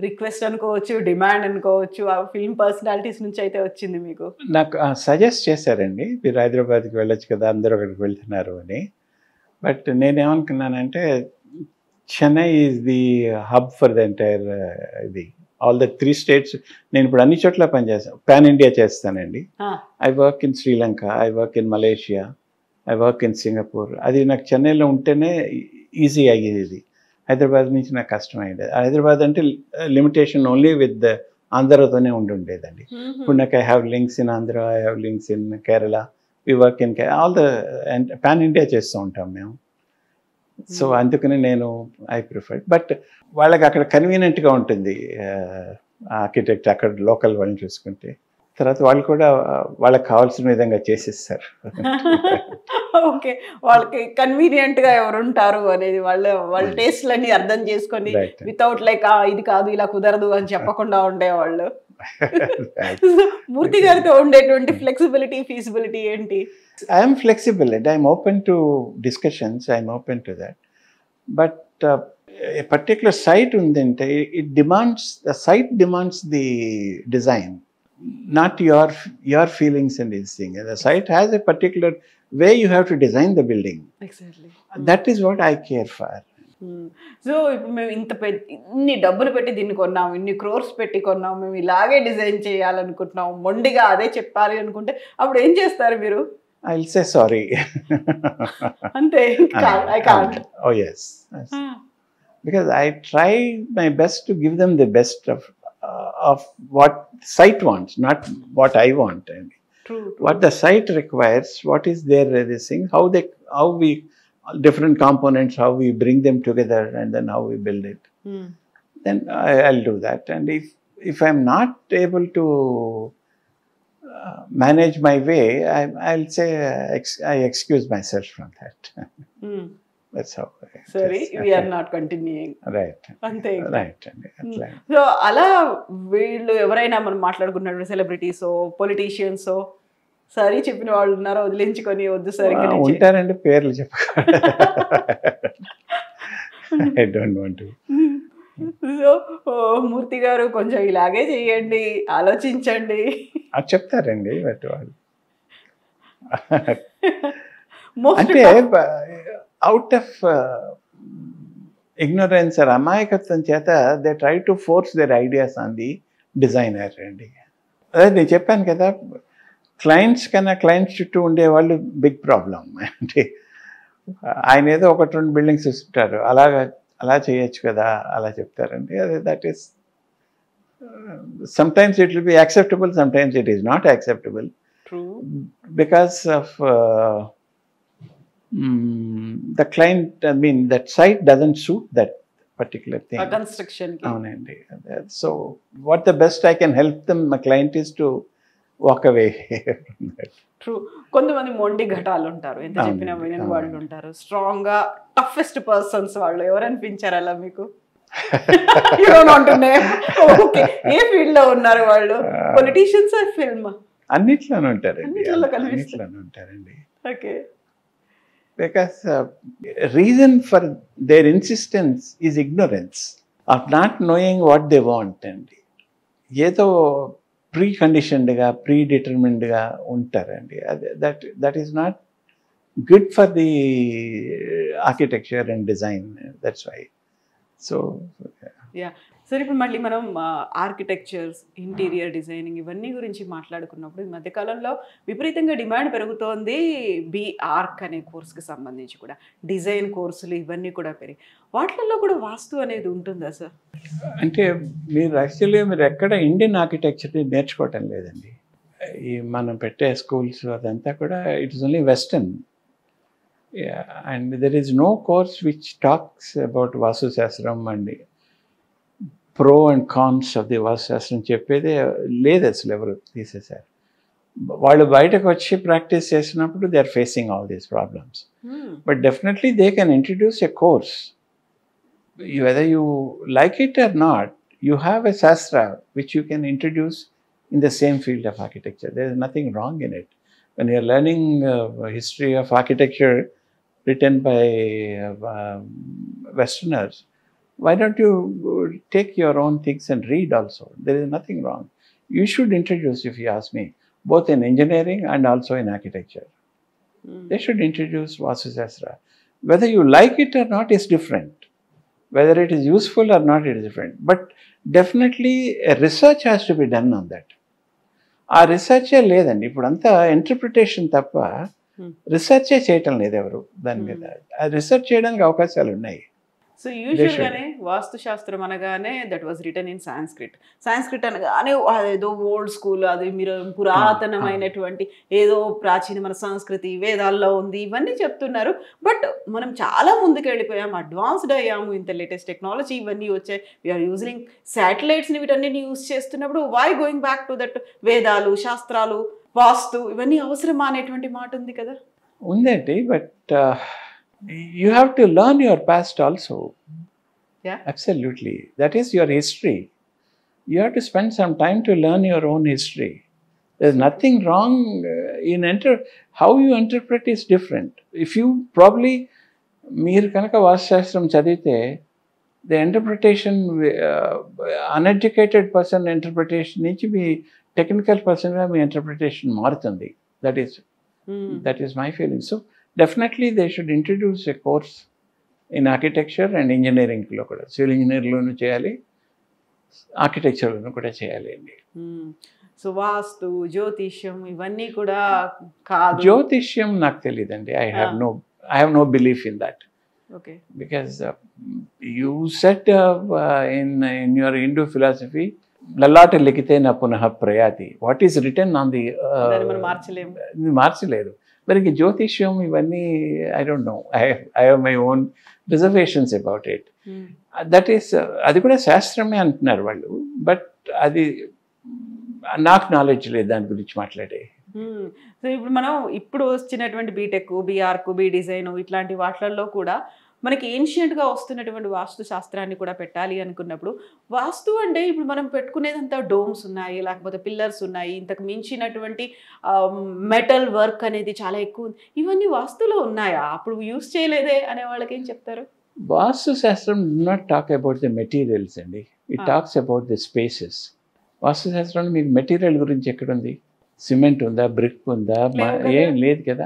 రిక్వెస్ట్ అనుకోవచ్చు, డిమాండ్ అనుకోవచ్చు, ఆ ఫిల్మ్ పర్సనాలిటీస్ నుంచి అయితే వచ్చింది మీకు? నాకు సజెస్ట్ చేశారండి, మీరు హైదరాబాద్కి వెళ్ళొచ్చు కదా, అందరూ అక్కడికి వెళ్తున్నారు అని. బట్ నేనేమనుకున్నానంటే Chennai is the hub for the entire ఇది ఆల్ ద 3 states. నేను ఇప్పుడు అన్ని చోట్ల పనిచేస్తాను, పాన్ ఇండియా చేస్తానండి. I work in Sri Lanka, I work in Malaysia, I work in Singapore. అది నాకు చెన్నైలో ఉంటేనే ఈజీ అయ్యేది. హైదరాబాద్ నుంచి నాకు కష్టమైంది. హైదరాబాద్ అంటే లిమిటేషన్ ఓన్లీ విత్ ఆంధ్రతోనే ఉండేదండి. ఇప్పుడు నాకు I have links in Andhra, I have links in Kerala, we work in all the pan India చేస్తూ ఉంటాం మేము. సో అందుకని నేను ఐ ప్రిఫర్. బట్ వాళ్ళకి అక్కడ కన్వీనియంట్గా ఉంటుంది, ఆర్కిటెక్ట్ అక్కడ లోకల్ వాళ్ళని చూసుకుంటే. తర్వాత వాళ్ళు కూడా వాళ్ళకి కావాల్సిన విధంగా చేసేస్తారు. ఓకే, వాళ్ళకి కన్వీనియంట్ గా ఎవరు ఉంటారు అనేది వాళ్ళ టేస్ట్లన్నీ అర్థం చేసుకొని వితౌట్ లైక్ ఇది కాదు ఇలా కుదరదు అని చెప్పకుండా ఉండేవాళ్ళు. మూర్తి గారితో ఉండేటువంటి ఫ్లెక్సిబిలిటీ, ఫీజిబిలిటీ ఏంటి? I'm flexible and I'm open to discussions, I'm open to that. But a particular site undante, the site demands the design, not your feelings and this thing. And the site has a particular way you have to design the building. Exactly. That is what I care for. So ఇప్పుడు మేము ఇన్ని డబ్బులు పెట్టి దీన్ని కొన్నాం, ఇన్ని క్రోర్స్ పెట్టి కొన్నాం, మేము ఇలాగే డిజైన్ చేయాలనుకుంటున్నాం, మొండిగా అదే చెప్పాలి అనుకుంటే అప్పుడు ఏం చేస్తారు మీరు? I'll say sorry. అంతే, I can't. Oh yes. Because I try my best to give them the best of what site wants, not what I want. True. What the site requires, what is their this thing, how we different components, how we bring them together, and then how we build it. Then I'll do that. And if I'm not able to manage my way, I'll say I excuse myself from that. That's how. Sorry, we are not continuing. Right. అంతే. Right. So అలా వీళ్ళు ఎవరైనా మనం మాట్లాడుకున్నటువంటి celebrities, politicians సరే చెప్పిన వాళ్ళు ఉన్నారా? వదిలించుకొని వద్దు సార్ ఉంటారండి, పేర్లు చెప్పకండి. I don't want to. So Murthy garu కొంచెం ఇలాగే చేయండి, ఆలోచించండి అది చెప్తారండి. బట్ వాళ్ళు అంటే అవుట్ ఆఫ్ ignorance or అమాయకత్వం చేత they try to force their ideas on the designer అండి. అదే నేను చెప్పాను కదా, క్లయింట్స్ కన్నా క్లయింట్స్ చుట్టూ ఉండేవాళ్ళు బిగ్ ప్రాబ్లం. అంటే ఆయన ఏదో 1-2 బిల్డింగ్స్ ఇస్తుంటారు, అలా చేయొచ్చు కదా, అలా చెప్తారండి. అదే that is sometimes it will be acceptable, sometimes it is not acceptable. True. Because of the client, I mean that site doesn't suit that particular thing. A construction. Avanandi. So what the best I can help them, my client, is to walk away from that. True. కొంతమంది మొండి ఘటాలు ఉంటారు, ఎంత చెప్పినా వినని వాళ్ళు ఉంటారు. Strong గా toughest persons వాళ్ళు ఎవరు అనిపించారు అలా మీకు? You don't want to name. Okay. ఏ ఫీల్డ్ లో ఉన్నారు వాళ్ళు? Politicians or film? అన్నిట్లోనే ఉంటారండి. Okay. Because reason for their insistence is ignorance of not knowing what they want. అండి ఏదో ప్రీ-కండిషన్డ్గా ప్రీ-డిటర్మిన్డ్గా ఉంటారండి. That is not good for the architecture and design. That's why. So సరే, ఇప్పుడు మళ్ళీ మనం ఆర్కిటెక్చర్స్, ఇంటీరియర్ డిజైనింగ్ ఇవన్నీ గురించి మాట్లాడుకున్నప్పుడు ఈ మధ్యకాలంలో విపరీతంగా డిమాండ్ పెరుగుతోంది BArch అనే కోర్సుకి సంబంధించి కూడా. డిజైన్ కోర్సులు ఇవన్నీ కూడా పెరిగి వాటిల్లో కూడా వాస్తు అనేది ఉంటుందా సార్? అంటే మీరు ఎక్కడ ఇండియన్ ఆర్కిటెక్చర్ నేర్చుకోవటం లేదండి. ఈ మనం పెట్టే స్కూల్స్ అదంతా కూడా it is only western. And there is no course which talks about vastu శాస్త్రం అండి, pro and cons of the వాస్తుశాస్త్రం చెప్పేదే లేదు. అసలు ఎవరు తీసేశారు. వాళ్ళు బయటకు వచ్చి ప్రాక్టీస్ చేసినప్పుడు they are facing all these problems. But definitely they can introduce a course. Whether you like it or not, you have a shastra which you can introduce in the same field of architecture. There is nothing wrong in it. When you are learning history of architecture written by Westerners, why don't you take your own things and read also? There is nothing wrong. You should introduce, if you ask me, both in engineering and also in architecture. They should introduce Vastu Shastra. Whether you like it or not is different. Whether it is useful or not, it is different. But definitely a research has to be done on that. ఆ రీసెర్చే లేదండి. ఇప్పుడు అంతా interpretation తప్ప రీసెర్చే చేయటం లేదు ఎవరు దాని మీద. ఆ రీసెర్చ్ చేయడానికి అవకాశాలు ఉన్నాయి. సో యూజువల్గానే వాస్తుశాస్త్రం అనగానే that was return in Sanskrit అనగానే అదేదో ఓల్డ్ స్కూల్, అది మీరు పురాతనమైనటువంటి ఏదో ప్రాచీన మన సంస్కృతి వేదాల్లో ఉంది ఇవన్నీ చెప్తున్నారు. బట్ మనం చాలా ముందుకు వెళ్ళిపోయాము, అడ్వాన్స్డ్ అయ్యాము, ఇంత లేటెస్ట్ టెక్నాలజీ ఇవన్నీ వచ్చాయి. వీఆర్ యూజింగ్ శాటిలైట్స్ని వీటన్నిటిని యూజ్ చేస్తున్నప్పుడు why going back to that వేదాలు, శాస్త్రాలు, వాస్తు ఇవన్నీ అవసరమా అనేటువంటి మాట ఉంది కదా. ఉందండి, but you have to learn your past also. Yeah. Absolutely. That is your history. You have to spend some time to learn your own history. There's nothing wrong in how you interpret is different. If you probably మీరు కనుక వాస్తుశాస్త్రం చదివితే the interpretation uneducated person interpretation నుంచి మీ technical పర్సన్గా మీ interpretation మారుతుంది. That is my feeling. So definitely they should introduce a course in architecture and ఇంజనీరింగ్లో కూడా. సివిల్ ఇంజనీర్లోనూ చేయాలి, ఆర్కిటెక్చర్లోనూ కూడా చేయాలి అండి. సో వాస్తు, జ్యోతిష్యం ఇవన్నీ కూడా కాదు. జ్యోతిష్యం నాకు తెలియదండి. I have no belief in that. Okay. Because you said in your Hindu philosophy, లలాట లిఖితే నా పునః ప్రయాతి. What is return on the మార్చలేదు. మరి ఇంక జ్యోతిష్యం ఇవన్నీ I don't know. I have my own reservations about it. That is, అది కూడా శాస్త్రమే అంటున్నారు వాళ్ళు, బట్ అది నాకు నాలెడ్జ్ లేదు దాని గురించి మాట్లాడే. సో ఇప్పుడు వచ్చినటువంటి బీటెక్, బీఆర్క్, బీ డిజైన్ ఇట్లాంటి వాటిల్లో కూడా మనకి ఏన్షియంట్గా వస్తున్నటువంటి వాస్తు శాస్త్రాన్ని కూడా పెట్టాలి అనుకున్నప్పుడు, వాస్తు అంటే ఇప్పుడు మనం పెట్టుకునేదంతా డోమ్స్ ఉన్నాయి, లేకపోతే పిల్లర్స్ ఉన్నాయి, ఇంతకు మించినటువంటి మెటల్ వర్క్ అనేది చాలా ఎక్కువ ఉంది. ఇవన్నీ వాస్తులో ఉన్నాయా, అప్పుడు యూస్ చేయలేదే అనే వాళ్ళకి ఏం చెప్తారు? వాస్తు శాస్త్రం do not talk about the materials అండి, it talks about the spaces. Vastu శాస్త్రంలో మీకు మెటీరియల్ గురించి ఎక్కడుంది? సిమెంట్ ఉందా, బ్రిక్ ఉందా? ఏం లేదు కదా.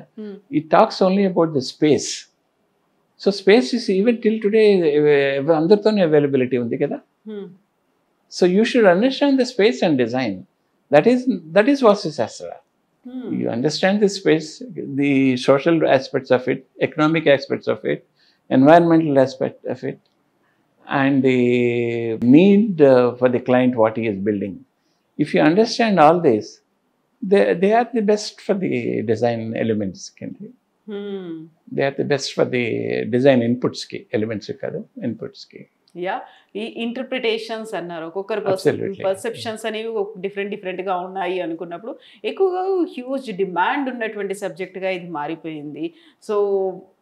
It talks only about the space. So space is even till today అందరితోనే అవైలబిలిటీ ఉంది కదా. So you should understand the space and design. That is vastu shastra. You understand the space, the social aspects of it, economic aspects of it, environmental aspect of it, and the need for the client what he is building. If you understand all this, they are the best for the design elements. They are the best for the design inputs ki elements kadu inputs ki. Yeah, ఈ interpretations అన్నారు, ఒక్కొక్కరు perceptions అనేవి డిఫరెంట్గా ఉన్నాయి అనుకున్నప్పుడు ఎక్కువగా huge demand ఉన్నటువంటి సబ్జెక్ట్గా ఇది మారిపోయింది. సో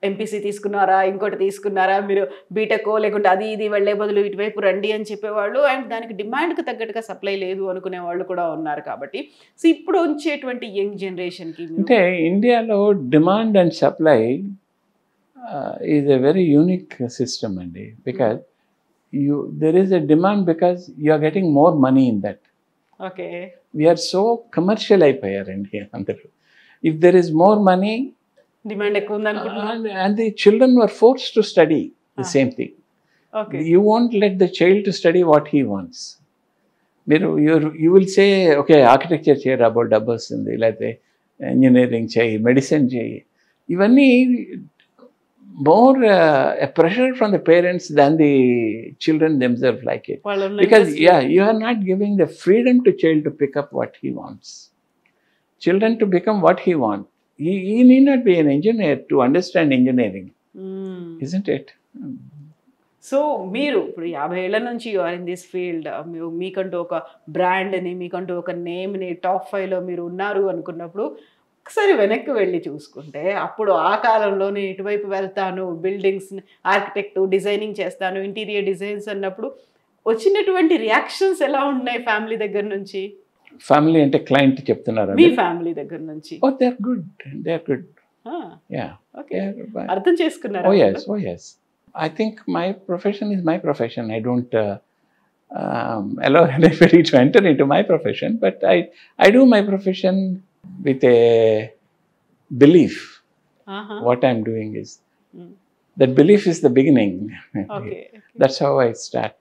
ఎంపీసీ తీసుకున్నారా, ఇంకోటి తీసుకున్నారా, మీరు బీటెక్కో లేకుంటే అది ఇది వెళ్ళే బదులు ఇటువైపు రండి అని చెప్పేవాళ్ళు, అండ్ దానికి డిమాండ్కి తగ్గట్టుగా సప్లై లేదు అనుకునే వాళ్ళు కూడా ఉన్నారు. కాబట్టి సో ఇప్పుడు వచ్చేటువంటి యంగ్ జనరేషన్కి అంటే ఇండియాలో demand and supply is a very unique system అండి. Because there is a demand because you are getting more money in that. Okay. We are so commercial అయిపోయారండి అందరూ. If there is more money, demand ఎక్కువ ఉంది అనుకుంటున్నాను, and the children were forced to study the same thing. Okay. You won't let the child to study what he wants. You will say, okay, architecture చేయి, డబ్బు వస్తుంది, లేకపోతే engineering చేయి, medicine చేయి. ఇవన్నీ more a pressure from the parents than the children themselves like it. Because you are not giving the freedom to child to pick up what he wants. Children to become what he wants. He need not be an engineer to understand engineering. Isn't it? So మీరు ఇప్పుడు 50 ఏళ్ల నుంచి you are in this field, మీకంటూ ఒక బ్రాండ్ని, మీకంటూ ఒక నేమ్ని, top 5లో మీరు ఉన్నారు అనుకున్నప్పుడు ఒకసారి వెనక్కి వెళ్ళి చూసుకుంటే అప్పుడు ఆ కాలంలోనే ఇటువైపు వెళ్తాను, బిల్డింగ్స్ ఆర్కిటెక్ట్ డిజైనింగ్ చేస్తాను, ఇంటీరియర్ డిజైన్స్ అన్నప్పుడు వచ్చినటువంటి రియాక్షన్స్ ఎలా ఉన్నాయి ఫ్యామిలీ దగ్గర నుంచి? ఫ్యామిలీ అంటే క్లయింట్ చెప్తున్నారు, మీ ఫ్యామిలీ దగ్గర నుంచి? Oh, they are good. They are good. Yeah. Okay. అర్థం చేసుకున్నారు? Oh yes. Oh yes. I think my profession is my profession. I don't allow anybody to enter into my profession, but I do my profession with a belief. What I'm doing is that belief is the beginning. Okay. That's how I start.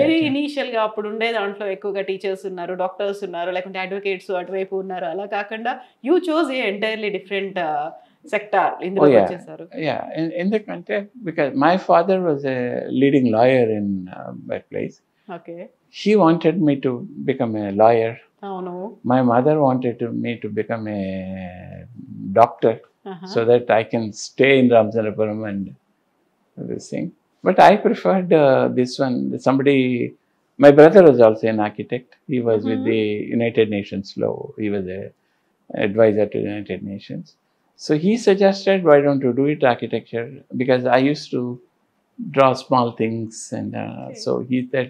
Very ఇనీషియల్గా అప్పుడు ఉండే దాంట్లో ఎక్కువగా teachers ఉన్నారు, doctors ఉన్నారు, లేకుంటే advocates అటువైపు ఉన్నారు. అలా కాకుండా you chose A entirely different sector ఇందులో వచ్చేసారు. Yeah, ఎందుకంటే because my father was a leading lawyer in that place. Okay. He wanted me to become a lawyer. అవును. My mother wanted me to become a doctor so that I can stay in Ramzanapuram and this thing. But I preferred this one. My brother was also an architect. He was with the United Nations law. He was an advisor to the United Nations. So he suggested, why don't you do it architecture? Because I used to draw small things, and so he said,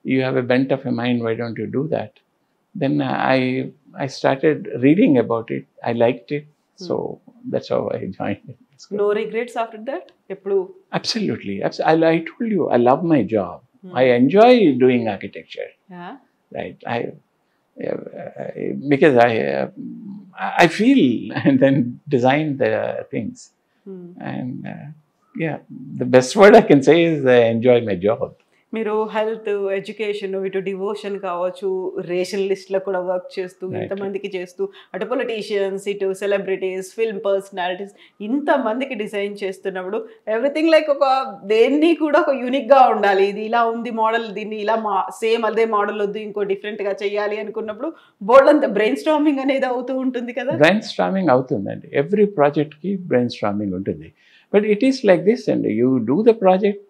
you have a bent of a mind, why don't you do that? Then I started reading about it. I liked it, so that's how I joined it. No regrets after that ఎప్పుడు? Absolutely. I told you, I love my job. I enjoy doing architecture. Right. Because I feel and then design the things. And yeah, the best word I can say is I enjoy my job. మీరు health, education, ఇటు devotion కావచ్చు, ration లిస్ట్లో కూడా work చేస్తూ ఇంతమందికి చేస్తూ, అటు politicians, ఇటు సెలబ్రిటీస్, ఫిల్మ్ పర్సనాలిటీస్, ఇంతమందికి డిజైన్ చేస్తున్నప్పుడు ఎవ్రీథింగ్ లైక్ ఒక దేన్ని కూడా ఒక యూనిక్గా ఉండాలి. ఇది ఇలా ఉంది మోడల్, దీన్ని ఇలా సేమ్ అదే మోడల్ వద్దు, ఇంకో డిఫరెంట్గా చేయాలి అనుకున్నప్పుడు బోర్డు అంతా బ్రెయిన్ స్టార్మింగ్ అనేది అవుతూ ఉంటుంది కదా. బ్రెయిన్ స్టార్మింగ్ అవుతుందండి. ఎవ్రీ ప్రాజెక్ట్కి బ్రెయిన్ స్టార్మింగ్ ఉంటుంది. But it is like this అండి, you do the project,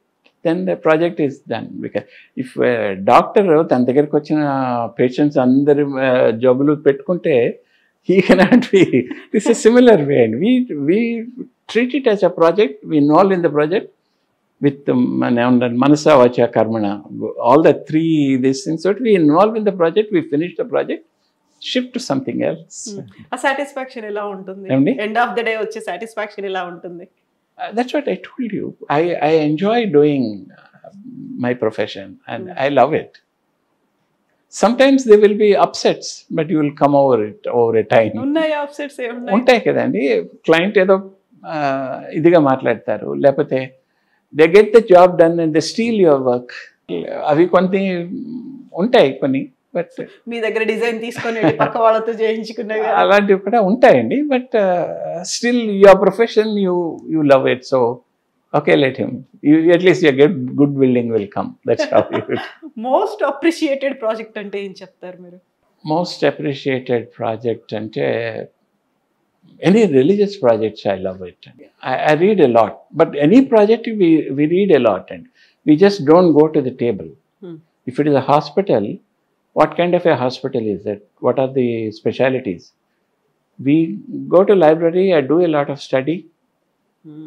then the project is done. Because if doctor తన దగ్గరికి వచ్చిన పేషెంట్స్ అందరి జబ్బులు పెట్టుకుంటే, he cannot be. This is similar way. We treat it as a project. We involve in the project with manasa, vacha, karmana, all the three these things. So we involve in the project. We finish the project, shift to something else. A satisfaction ఎలా ఉంటుంది? End of the day వచ్చే satisfaction ఎలా ఉంటుంది? That's what I told you. I enjoy doing my profession, and I love it. Sometimes there will be upsets, but you will come over it over a time. ఉన్నాయా upsets? ఉంటాయి కదండి. Client ఏదో ఇదిగా మాట్లాడతారు, లేకపోతే they get the job done and they steal your work. అవి కొన్ని ఉంటాయి కొన్ని. బట్ మీ దగ్గర డిజైన్ తీసుకొని పక్క వాళ్ళతో చేయించుకునే అలాంటివి కూడా ఉంటాయండి. But still your profession, you love it. So okay, let him. At least you get good building will come. That's how you it. Most appreciated project అంటే ఏం చెప్తారు మీరు? మోస్ట్ అప్రిషియేటెడ్ ప్రాజెక్ట్ అంటే any religious projects, I love it. I read a lot, but any project we read a lot, and we just don't go to the table. If it is a hospital, what kind of a hospital is it? What are the specialities? We go to library, I do a lot of study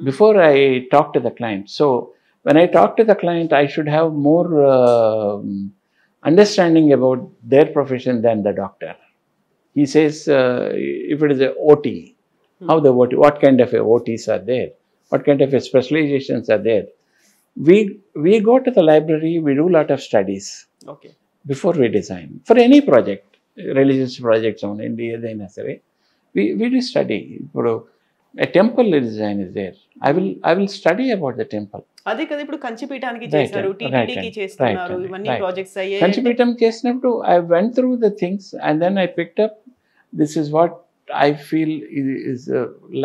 before I talk to the client. So when I talk to the client, I should have more understanding about their profession than the doctor. He says, if it is a OT, how the OT, what kind of a OTs are there? What kind of a specializations are there? We go to the library, we do a lot of studies. Okay. Before we design for any project, religious projects on India, we do study. A temple design is there. I will study about the temple. అదే కదా ఇప్పుడు కంచిపీఠానికి చేశారు, టీటీడీకి చేస్తున్నారు, ఇవన్నీ projects అయ్యాయి. కంచిపీఠం చేసినప్పుడు I went through the things, and then I picked up, this is what I feel is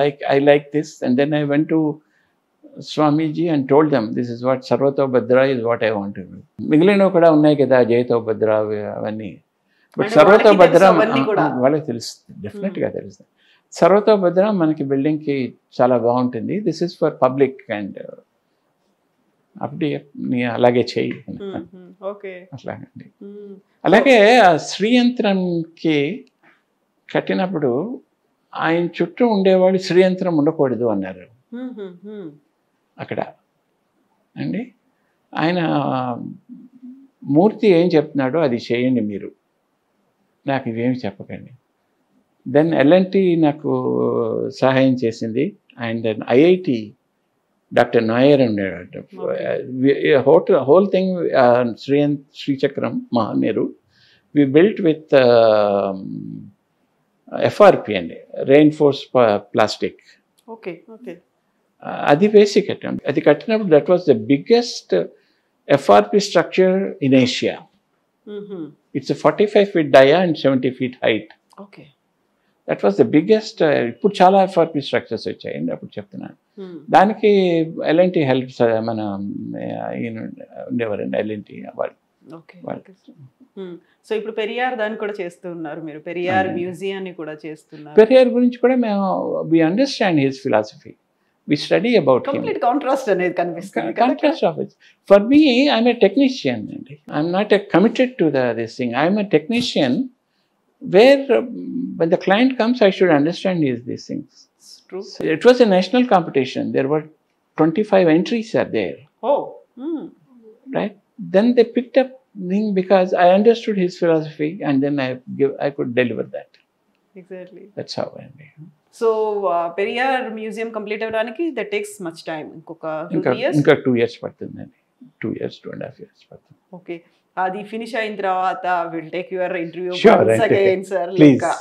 like, I like this, and then I went to Swamiji and told them, this is what Sarvato Bhadra is what I want to do. మిగిలిన కూడా ఉన్నాయి కదా, జయతో భద్ర అవన్నీ. But సర్వతో భద్ర వాళ్ళకి తెలుస్తుంది, డెఫినెట్గా తెలుస్తుంది. సర్వతో భద్ర మనకి బిల్డింగ్కి చాలా బాగుంటుంది. This is for public, and అప్పుడు అలాగే చెయ్యి అట్లాగండి. అలాగే శ్రీయంత్రంకి కట్టినప్పుడు ఆయన చుట్టూ ఉండేవాడు శ్రీయంత్రం ఉండకూడదు అన్నారు అక్కడ అండి. ఆయన మూర్తి ఏం చెప్తున్నాడో అది చేయండి మీరు, నాకు ఇవేమి చెప్పకండి. దెన్ ఎల్ఎన్టీ నాకు సహాయం చేసింది, and then IIT doctor Nair ఉండేవాడు. హోల్ థింగ్ శ్రీచక్రం మహామేరు వి బిల్ట్ విత్ FRP అండి, రెయిన్ఫోర్స్ ప్లాస్టిక్. Okay okay. అది వేసి కట్టాం. అది కట్టినప్పుడు that was the biggest FRP structure in Asia. It's 45 feet dia and 70 feet height. Okay. That was the biggest. ఇప్పుడు చాలా FRP స్ట్రక్చర్స్ వచ్చాయండి, అప్పుడు చెప్తున్నాను. దానికి ఎల్ఎన్టీ హెల్ప్, మన ఈయన ఉండేవారండి ఎల్ఎన్టీ వాళ్ళు. సో ఇప్పుడు పెరియార్ దాన్ని కూడా చేస్తూ ఉన్నారు మీరు, పెరియార్ మ్యూజియాన్ని కూడా చేస్తున్నారు. పెరియార్ గురించి కూడా మేము we understand his philosophy, we study about him. Complete contrast అనేది కనిపిస్తుంది. Contrast of it. For me I'm a technician అండి, I'm not a committed to this thing. I'm a technician where when the client comes, I should understand these things. True. So it was a national competition. There were 25 entries are there, Oh. right? Then they picked up thing because I understood his philosophy, and then I could deliver that. Exactly. That's how I made. So Periyar museum complete అవ్వడానికి that takes much time, ఇంకొక 2 years. ఇంకా 2 years పడుతుందండి. 2 years, 2.5 years పడుతుంది. Okay, అది finish అయిన తర్వాత will take your interview again sir.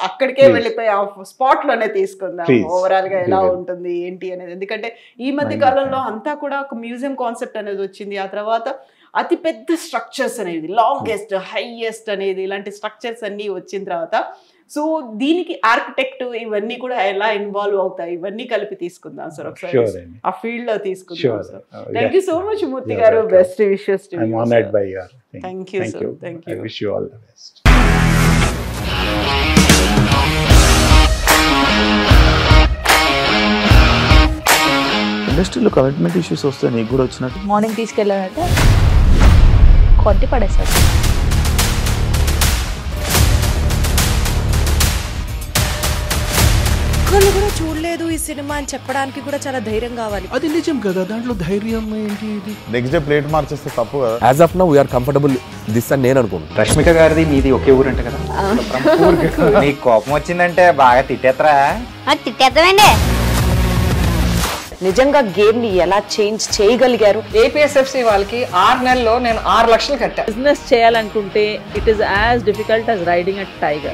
అక్కడికే వెళ్ళిపోయి ఆ స్పాట్ లోనే తీసుకుందాం ఓవరాల్ గా ఎలా ఉంటుంది ఏంటి అనేది. ఎందుకంటే ఈ మధ్య కాలంలో అంతా కూడా ఒక మ్యూజియం కాన్సెప్ట్ అనేది వచ్చింది. ఆ తర్వాత అతి పెద్ద స్ట్రక్చర్స్ అనేది, లాంగెస్ట్, హైయెస్ట్ అనేది, ఇలాంటి స్ట్రక్చర్స్ అన్ని వచ్చిన తర్వాత సో దీనికి ఆర్కిటెక్ట్ ఇవన్నీ కూడా ఎలా ఇన్వాల్వ్ అవుతాయి, ఇవన్నీ కలిపి తీసుకుందాం సార్ ఒకసారి ఆ ఫీల్డ్ లో తీసుకుందాం sir. Thank you so much Murthy garu. Best wishes to you. I'm honored by your thing. Thank you sir. Thank you. I wish you all the best. ఇండస్ట్రీలో కమిట్మెంట్ ఇష్యూస్ వస్తే నీకు కూడా వచ్చినట్టు మార్నింగ్ తీసుకెళ్ళానంటే కొట్టి పడేసారు. ఒక్కళ్ళు కూడా చూడలేదు ఈ సినిమా అని చెప్పడానికి కూడా చాలా ధైర్యం కావాలి. అది నిజం కదా, దాంట్లో ధైర్యం ఏంటి? నెక్స్ట్ డే ప్లేట్ మార్చేస్తే తప్పు కదా. As of now we are comfortable this అని నేను అనుకుంటున్నాను. రష్మిక గారిది మీది ఒకే ఊరు అంట కదా. నీకు కోపం వచ్చిందంటే బాగా తిట్టేత్తరా? తిట్టేద్దామండి. నిజంగా గేమ్ ని ఎలా చేంజ్ చేయగలిగారు? ఏపీఎస్ఎఫ్సి వాళ్ళకి 6 నెలల్లో నేను 6 లక్షలు కట్టా. బిజినెస్ చేయాలనుకుంటే it is as difficult as riding a tiger.